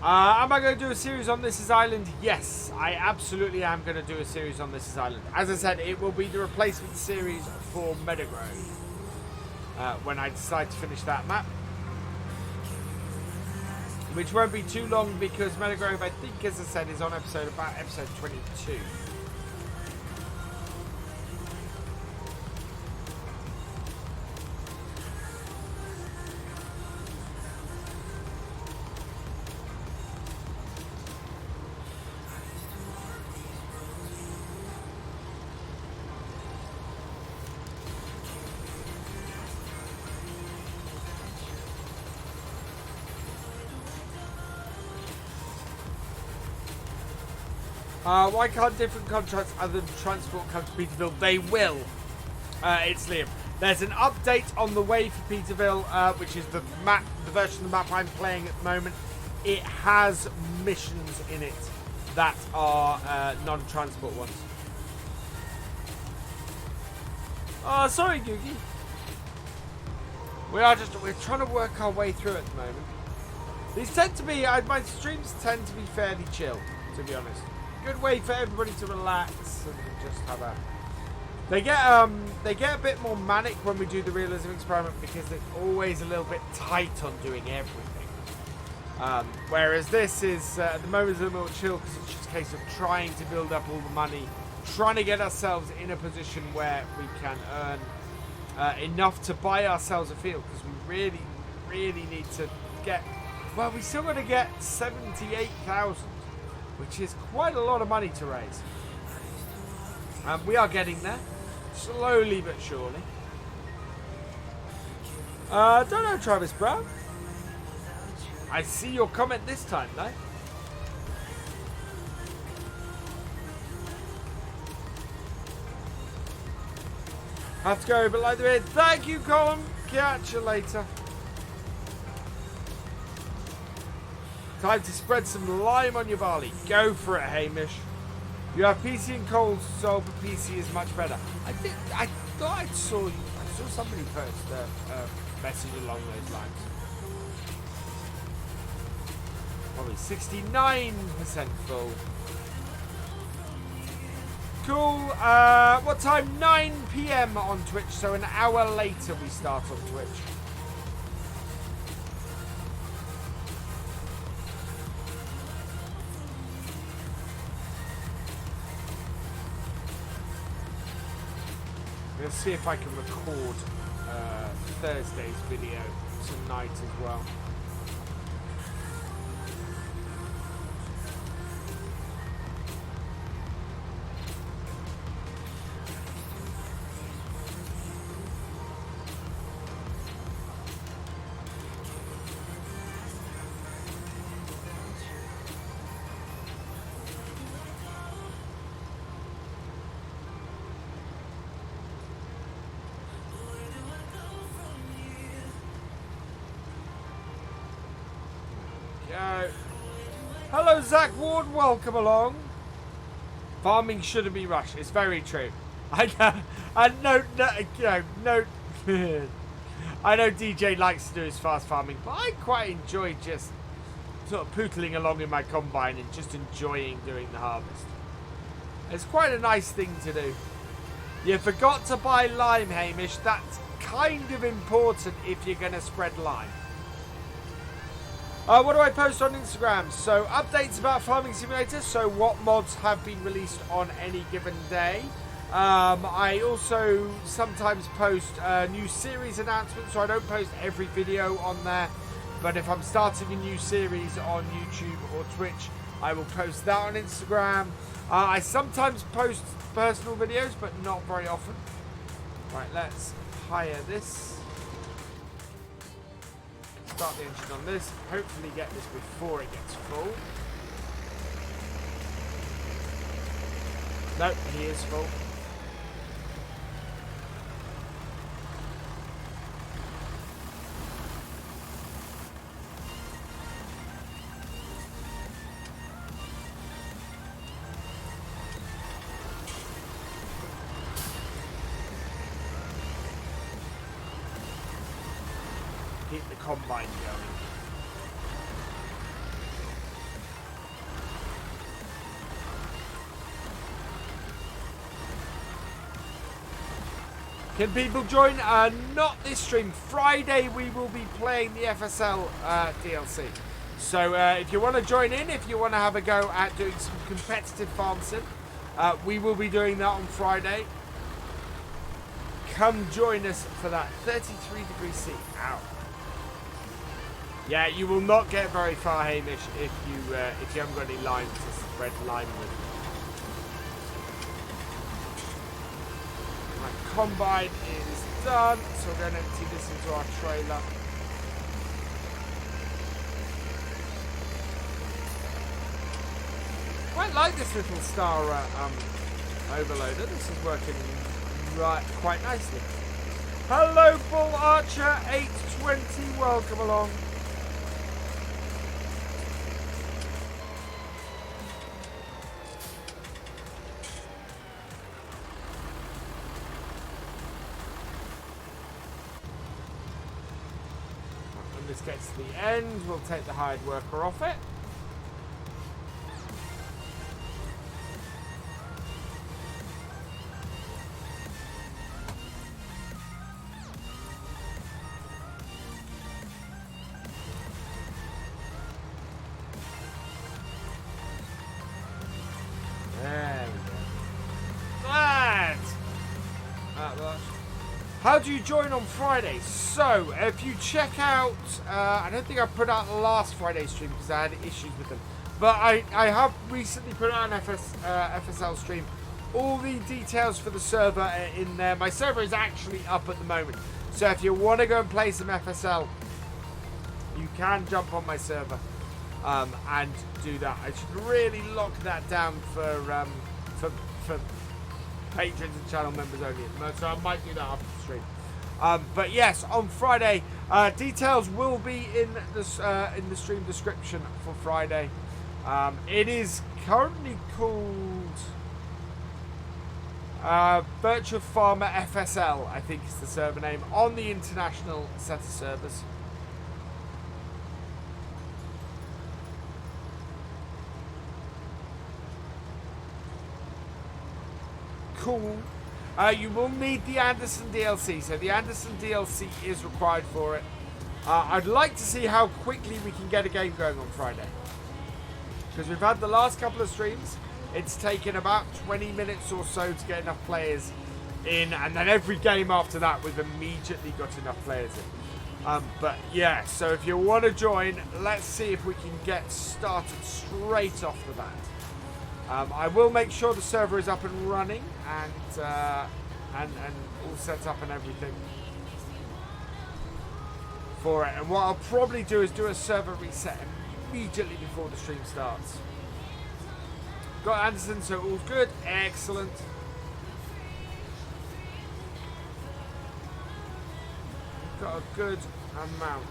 Am I going to do a series on This Is Island? Yes, I absolutely am going to do a series on This Is Island. As I said, it will be the replacement series for Meadowgrove when I decide to finish that map. Which won't be too long because Meadowgrove, I think, as I said, is on episode 22. Why can't different contracts other than transport come to Peter Vill? They will. It's Liam. There's an update on the way for Peter Vill, which is the version of the map I'm playing at the moment. It has missions in it that are non-transport ones. Oh, sorry, Googie. We're trying to work our way through at the moment. These tend to be, my streams tend to be fairly chill, to be honest. Good way for everybody to relax and just have a... They get a bit more manic when we do the realism experiment because they're always a little bit tight on doing everything. Whereas this is, at the moment, a little more chill because it's just a case of trying to build up all the money, trying to get ourselves in a position where we can earn enough to buy ourselves a field because we really, really need to get... Well, we still got to get 78,000, which is quite a lot of money to raise. We are getting there, slowly but surely. Don't know, Travis Brown. I see your comment this time, though. Have to go, but like the vid. Thank you, Colin. Catch you later. Time to spread some lime on your barley. Go for it, Hamish. You have PC and console, but PC is much better. I thought I saw somebody post a message along those lines. Probably 69% full. Cool. What time? 9 PM on Twitch, so an hour later we start on Twitch. Let's see if I can record Thursday's video tonight as well. Hello, Zach Ward. Welcome along. Farming shouldn't be rushed. It's very true. I know DJ likes to do his fast farming, but I quite enjoy just sort of pootling along in my combine and just enjoying doing the harvest. It's quite a nice thing to do. You forgot to buy lime, Hamish. That's kind of important if you're going to spread lime. What do I post on Instagram? So updates about Farming Simulator, so what mods have been released on any given day. I also sometimes post new series announcements, so I don't post every video on there, but if I'm starting a new series on YouTube or Twitch, I will post that on Instagram. I sometimes post personal videos, but not very often. Right, let's hire this. Start the engine on this, hopefully get this before it gets full. Nope, he is full. Keep the combine going. Can people join? Not this stream. Friday we will be playing the FSL DLC. So if you want to join in, if you want to have a go at doing some competitive farm sim, we will be doing that on Friday. Come join us for that. 33 degrees C. Ow. Yeah, you will not get very far, Hamish, if you haven't got any lime to spread lime with. My combine is done, so we're going to empty this into our trailer. Quite like this little star overloader. This is working quite nicely. Hello, Bull Archer 820. Welcome along. this gets to the end, we'll take the hired worker off it. There we go. That! How do you join on Friday? So, if you check out, I don't think I put out the last Friday stream because I had issues with them. But I have recently put out an FSL stream. All the details for the server are in there. My server is actually up at the moment. So if you want to go and play some FSL, you can jump on my server and do that. I should really lock that down for patrons and channel members only at the moment, so I might do that after the stream. But yes, on Friday, details will be in the stream description for Friday. It is currently called Virtual Farmer FSL, I think is the server name, on the international set of servers. Cool. You will need the Andersen DLC, so the Andersen DLC is required for it. I'd like to see how quickly we can get a game going on Friday, because we've had the last couple of streams. It's taken about 20 minutes or so to get enough players in, and then every game after that we've immediately got enough players in. But yeah, so if you want to join, let's see if we can get started straight off the bat. I will make sure the server is up and running and all set up and everything for it. And what I'll probably do is do a server reset immediately before the stream starts. Got Andersen, so all's good. Excellent. Got a good amount.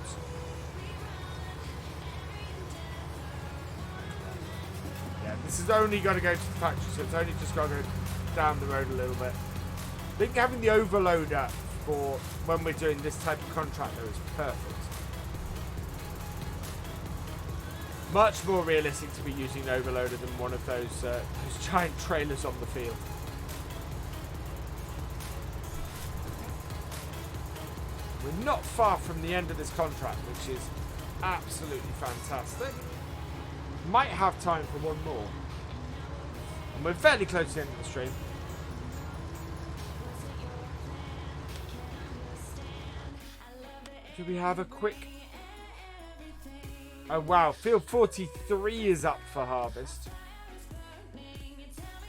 This is only going to go to the factory, so it's only just going to go down the road a little bit. I think having the overloader for when we're doing this type of contract though is perfect. Much more realistic to be using an overloader than one of those giant trailers on the field. We're not far from the end of this contract, which is absolutely fantastic. Might have time for one more. And we're fairly close to the end of the stream. Do we have a quick... Oh wow, field 43 is up for harvest.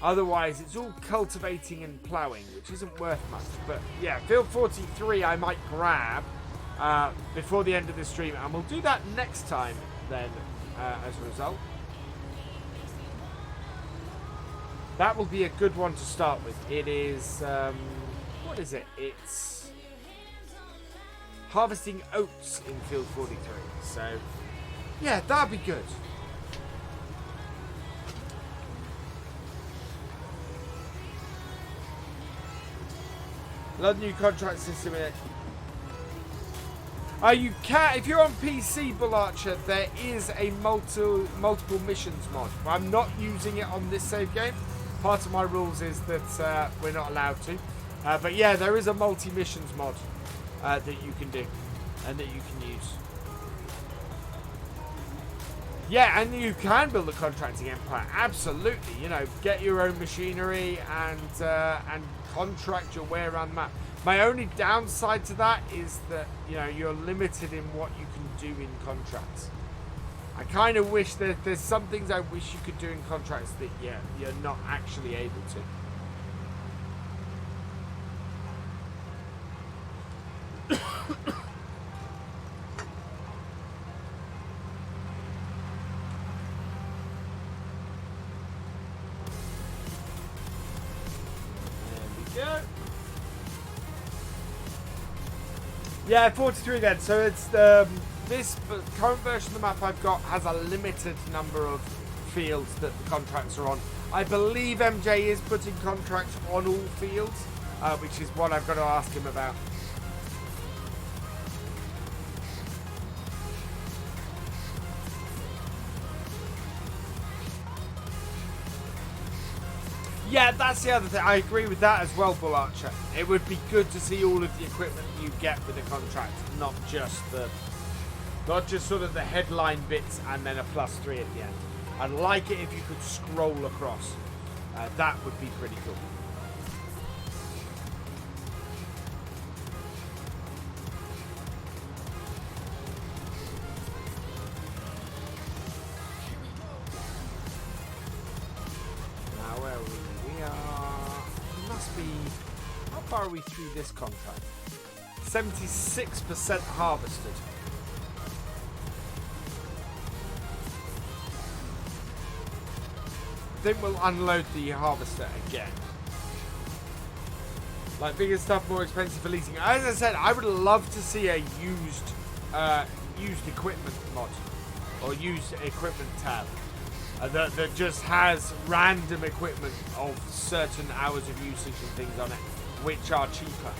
Otherwise, it's all cultivating and ploughing, which isn't worth much. But yeah, field 43 I might grab before the end of the stream. And we'll do that next time then. As a result, that will be a good one to start with. It is what is it? It's harvesting oats in field 43. So yeah, that'd be good. Love new contract system in it. You can, if you're on PC, Bull Archer, there is a multiple missions mod. I'm not using it on this save game. Part of my rules is that we're not allowed to. But yeah, there is a multi-missions mod that you can do and that you can use. Yeah, and you can build a contracting empire. Absolutely, you know, get your own machinery and contract your way around the map. My only downside to that is that, you know, you're limited in what you can do in contracts. I kind of wish that there's some things I wish you could do in contracts that, yeah, you're not actually able to. Yeah, 43 then. So it's this current version of the map I've got has a limited number of fields that the contracts are on. I believe MJ is putting contracts on all fields, which is what I've got to ask him about. Yeah, that's the other thing. I agree with that as well, Bull Archer. It would be good to see all of the equipment you get with the contract, not just sort of the headline bits and then a +3 at the end. I'd like it if you could scroll across. That would be pretty cool. Now where are we? We are... We must be... How far are we through this contract? 76% harvested. I think we'll unload the harvester again. Like, bigger stuff, more expensive for leasing. As I said, I would love to see a used equipment mod or used equipment tab that just has random equipment of certain hours of usage and things on it, which are cheaper.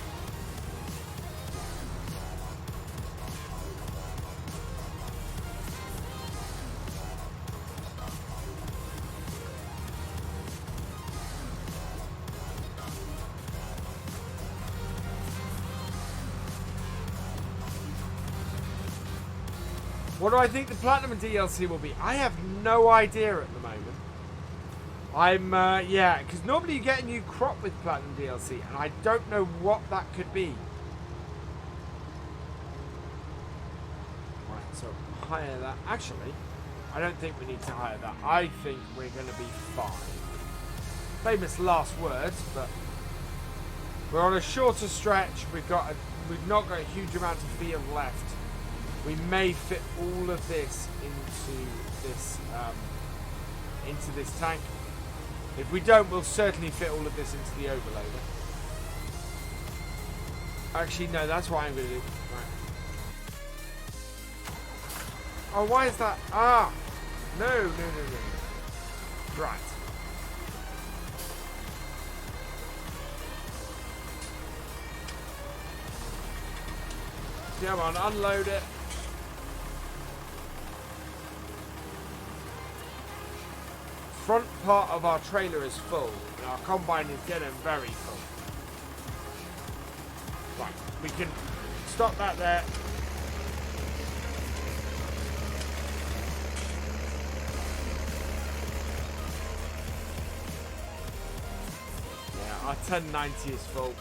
What do I think the Platinum DLC will be? I have no idea at the moment. Yeah, because normally you get a new crop with Platinum DLC, and I don't know what that could be. Right, so hire that. Actually, I don't think we need to hire that. I think we're going to be fine. Famous last words, but we're on a shorter stretch. We've not got a huge amount of field left. We may fit all of this into this tank. If we don't, we'll certainly fit all of this into the overloader. Actually, no, that's what I'm going to do. Right. Oh, why is that? Ah! No. Right. Come on, unload it. Front part of our trailer is full, and our combine is getting very full. Right, we can stop that there. Yeah, our 1090 is full.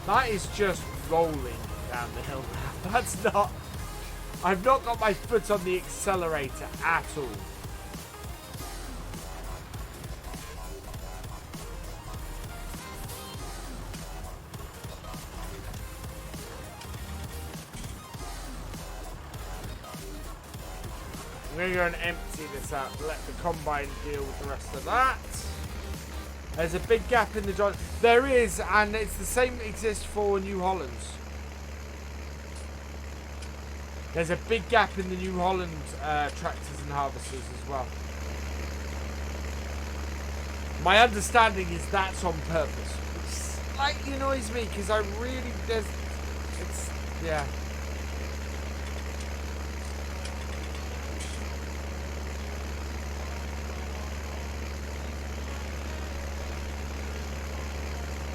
That is just rolling down the hill now. That's not... I've not got my foot on the accelerator at all. I'm going to go and empty this out. Let the combine deal with the rest of that. There's a big gap in the joint. There is, and it's the same exists for New Hollands. There's a big gap in the New Holland tractors and harvesters as well. My understanding is that's on purpose. Which slightly annoys me because I really yeah.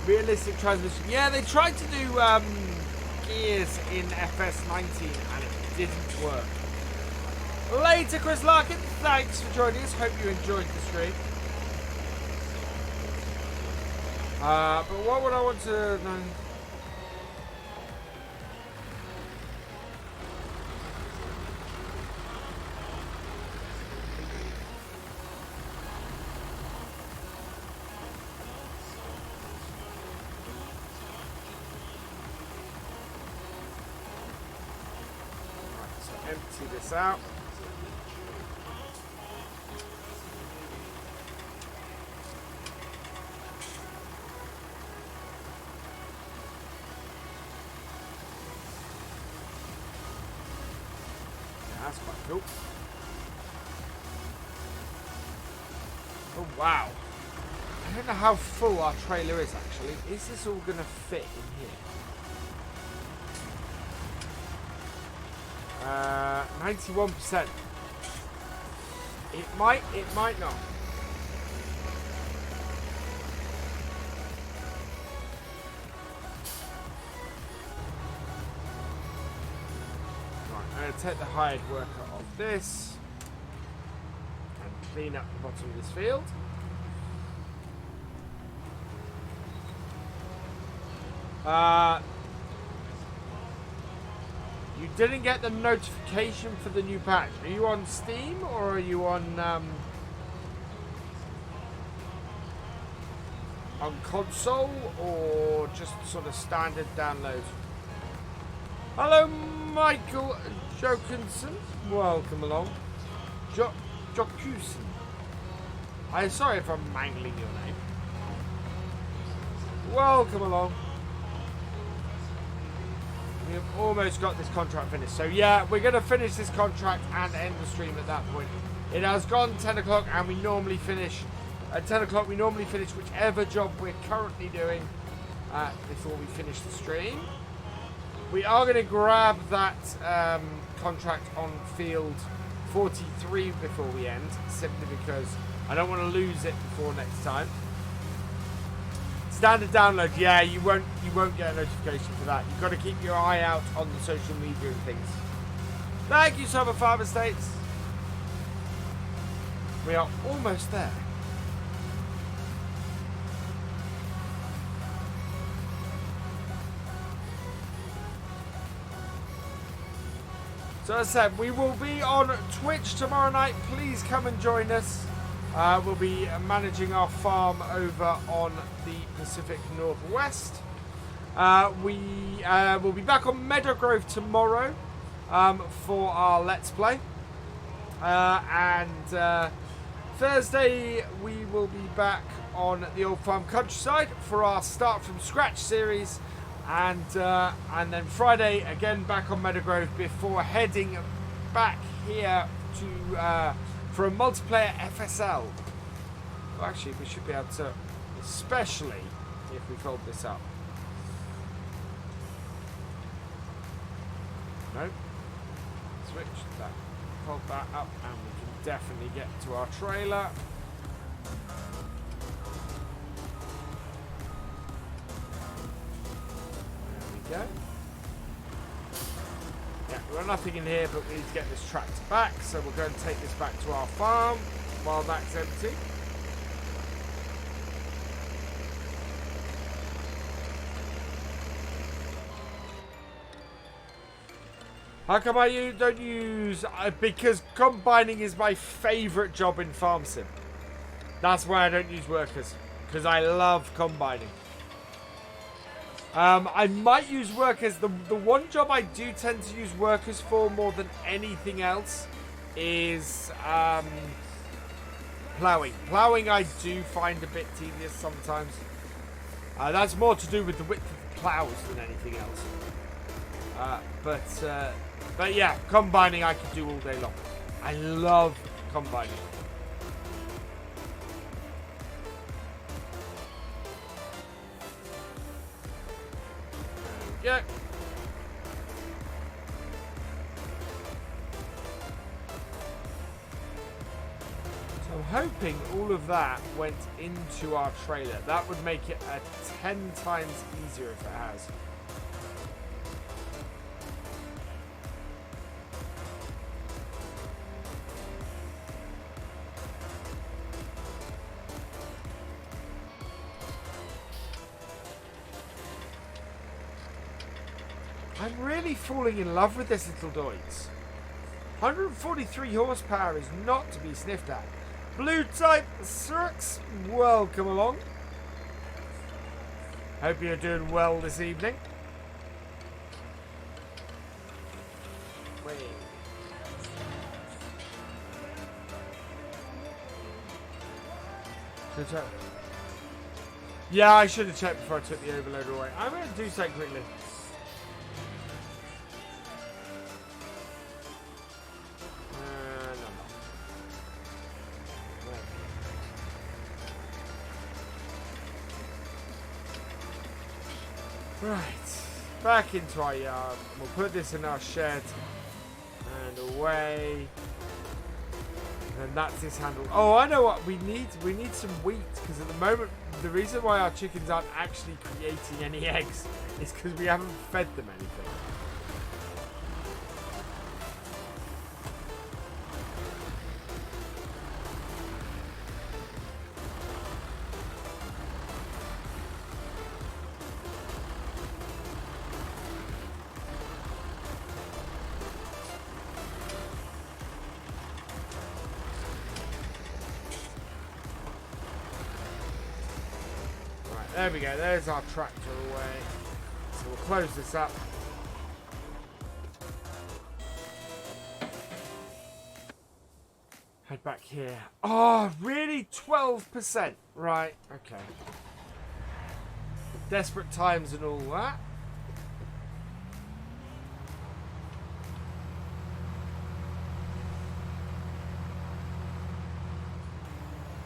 Realistic transmission. Yeah, they tried to do gears in FS19 and it didn't work. Later, Chris Larkin, thanks for joining us. Hope you enjoyed the stream. But what would I want to know? Empty this out. That's quite cool. Oh, wow. I don't know how full our trailer is, actually. Is this all going to fit in here? 91%. It might not. Right, I'm going to take the hired worker off this and clean up the bottom of this field. You didn't get the notification for the new patch. Are you on Steam or are you on console or just sort of standard download? Hello, Michael Jokinson. Welcome along. Jokusen. I'm sorry if I'm mangling your name. Welcome along. We've almost got this contract finished. So yeah, we're going to finish this contract and end the stream at that point. It has gone 10 o'clock and we normally finish at 10 o'clock. We normally finish whichever job we're currently doing before we finish the stream. We are going to grab that contract on field 43 before we end, simply because I don't want to lose it before next time. Standard download, yeah, you won't get a notification for that. You've got to keep your eye out on the social media and things. Thank you, Summer Farm Estates. We are almost there. So as I said, we will be on Twitch tomorrow night. Please come and join us. We'll be managing our farm over on the Pacific Northwest. We will be back on Meadowgrove tomorrow for our Let's Play. And Thursday we will be back on the Old Farm Countryside for our Start From Scratch series. And then Friday again back on Meadowgrove before heading back here to for a multiplayer FSL. Well, actually, we should be able to, especially if we fold this up. No. Switch that. Fold that up, and we can definitely get to our trailer. There we go. Yeah, we've got nothing in here, but we need to get this tractor back, so we're going to take this back to our farm while that's empty. How come I don't use... because combining is my favourite job in Farm Sim. That's why I don't use workers, because I love combining. I might use workers. The one job I do tend to use workers for more than anything else is ploughing. Ploughing I do find a bit tedious sometimes. That's more to do with the width of the ploughs than anything else. But yeah, combining I can do all day long. I love combining. Yeah. So I'm hoping all of that went into our trailer. That would make it 10 times easier if it has. I'm really falling in love with this little doits. 143 horsepower is not to be sniffed at. Blue type Sirx, welcome along. Hope you're doing well this evening. Wait. Yeah, I should have checked before I took the overloader away. I'm going to do so quickly. Right, back into our yard. We'll put this in our shed and away. And that's this handle. Oh, I know what we need. We need some wheat because at the moment, the reason why our chickens aren't actually creating any eggs is because we haven't fed them anything. There we go, there's our tractor away. So we'll close this up. Head back here. Oh, really? 12%? Right, okay. Desperate times and all that.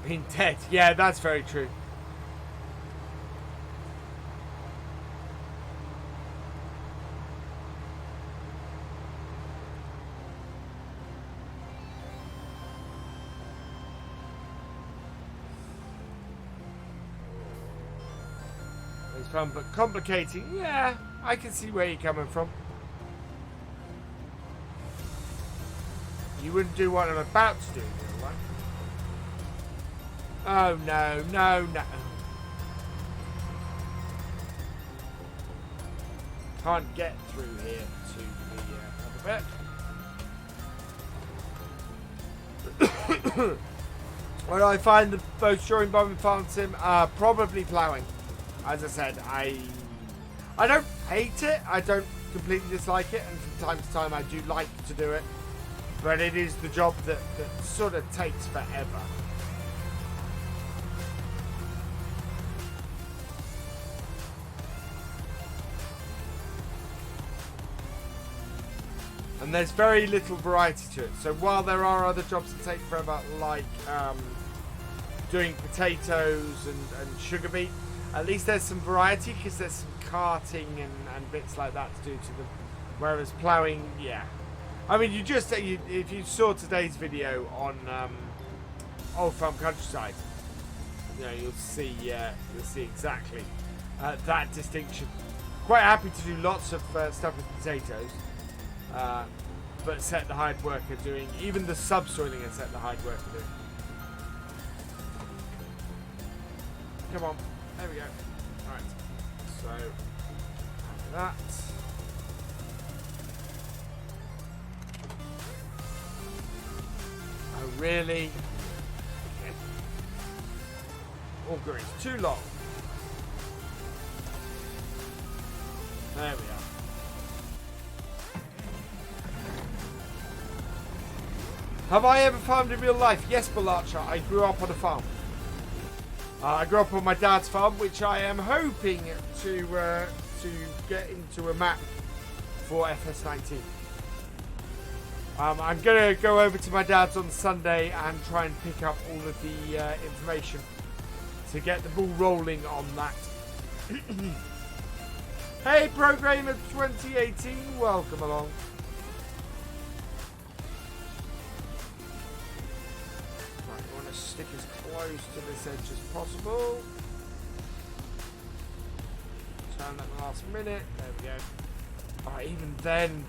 Being dead. Yeah, that's very true. Fun, but complicating. Yeah, I can see where you're coming from. You wouldn't do what I'm about to do, right? Oh no, no, no. Can't get through here to the other bit. What do I find the most during bombing farm sim? Probably ploughing. As I said, I don't hate it. I don't completely dislike it, and from time to time I do like to do it. But it is the job that sort of takes forever. And there's very little variety to it. So while there are other jobs that take forever, like doing potatoes and sugar beet, at least there's some variety because there's some carting and bits like that to do to them. Whereas ploughing, yeah. I mean, if you saw today's video on Old Farm Countryside, you know, you'll see exactly that distinction. Quite happy to do lots of stuff with potatoes, but set the hired worker doing even the subsoiling and set the hired worker doing. Come on. There we go. Alright. So, that. Oh, really? Okay. Auger is too long. There we are. Have I ever farmed in real life? Yes, Balarcha. I grew up on a farm. I grew up on my dad's farm, which I am hoping to get into a map for FS19. I'm going to go over to my dad's on Sunday and try and pick up all of the information to get the ball rolling on that. Hey, Programmer 2018, welcome along. Stick as close to this edge as possible. Turn at the last minute. There we go. Oh, even then,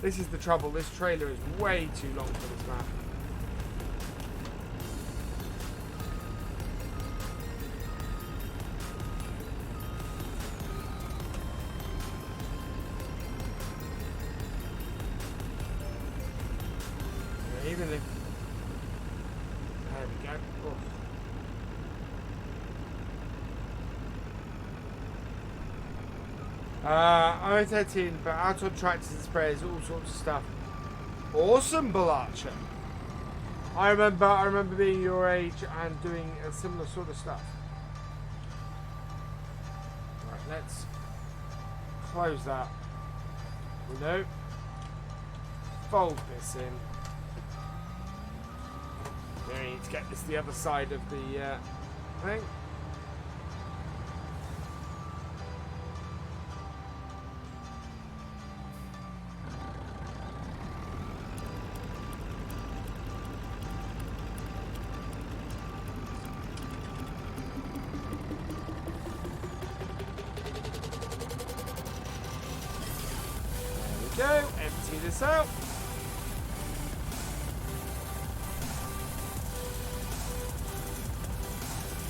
this is the trouble. This trailer is way too long for this map. Yeah, even if I'm 13, but out on tractors and sprayers, all sorts of stuff. Awesome, Balarcha. I remember being your age and doing a similar sort of stuff. Right, let's close that. No. Fold this in. We need to get this the other side of the thing. go. Empty this out.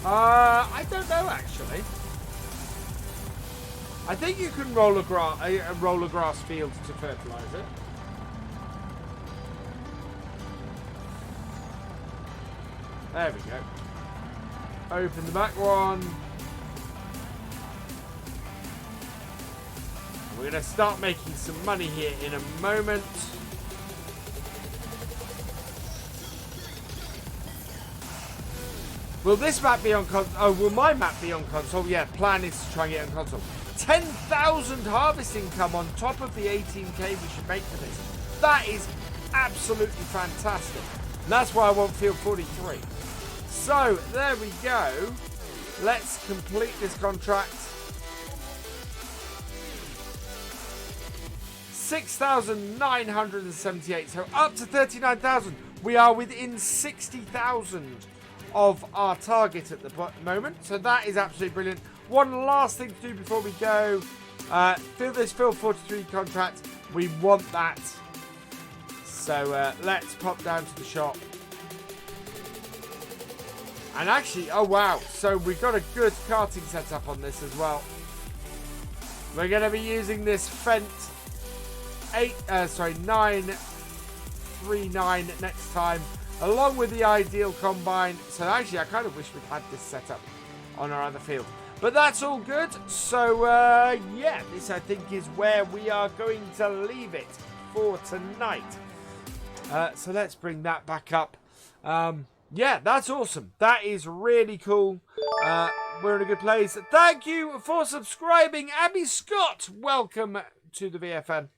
I don't know actually. I think you can roll a grass field to fertilize it. There we go. Open the back one. We're going to start making some money here in a moment. Will this map be on console? Oh, will my map be on console? Yeah, plan is to try and get on console. 10,000 harvest income on top of the 18k we should make for this. That is absolutely fantastic. And that's why I want field 43. So, there we go. Let's complete this contract. 6,978. So, up to 39,000. We are within 60,000 of our target at the moment. So, that is absolutely brilliant. One last thing to do before we go. Fill this field 43 contract. We want that. So, let's pop down to the shop. And actually, oh wow, so we've got a good carting setup on this as well. We're going to be using this Fendt 939 next time, along with the Ideal Combine. So actually, I kind of wish we'd had this set up on our other field. But that's all good. So yeah, this I think is where we are going to leave it for tonight. So let's bring that back up. Yeah, that's awesome. That is really cool. We're in a good place. Thank you for subscribing. Abby Scott, welcome to the VFN.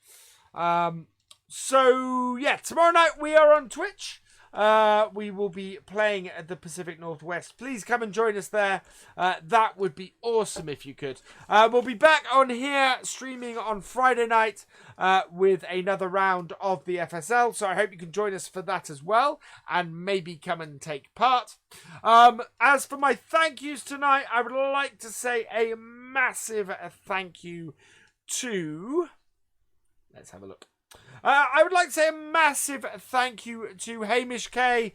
So, yeah, tomorrow night we are on Twitch. We will be playing at the Pacific Northwest. Please come and join us there. That would be awesome if you could. We'll be back on here streaming on Friday night with another round of the FSL. So I hope you can join us for that as well and maybe come and take part. As for my thank yous tonight, I would like to say a massive thank you to... Let's have a look. I would like to say a massive thank you to Hamish K.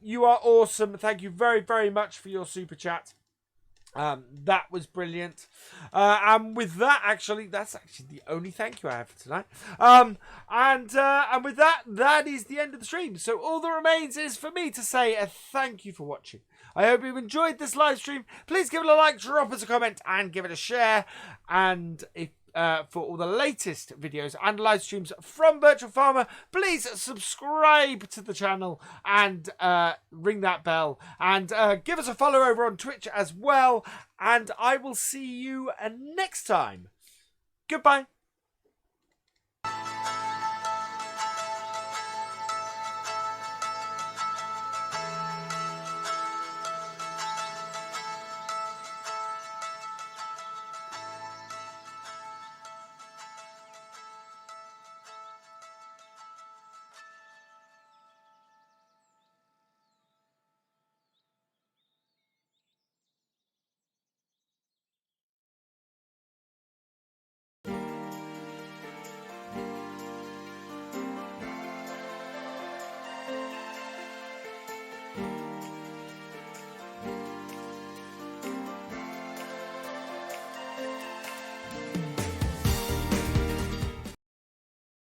You are awesome. Thank you very, very much for your super chat. That was brilliant. And with that, actually, that's actually the only thank you I have for tonight. And with that, that is the end of the stream. So all that remains is for me to say a thank you for watching. I hope you've enjoyed this live stream. Please give it a like, drop us a comment, and give it a share. And if for all the latest videos and live streams from Virtual Farmer, please subscribe to the channel and ring that bell, and give us a follow over on Twitch as well, and I will see you next time. Goodbye.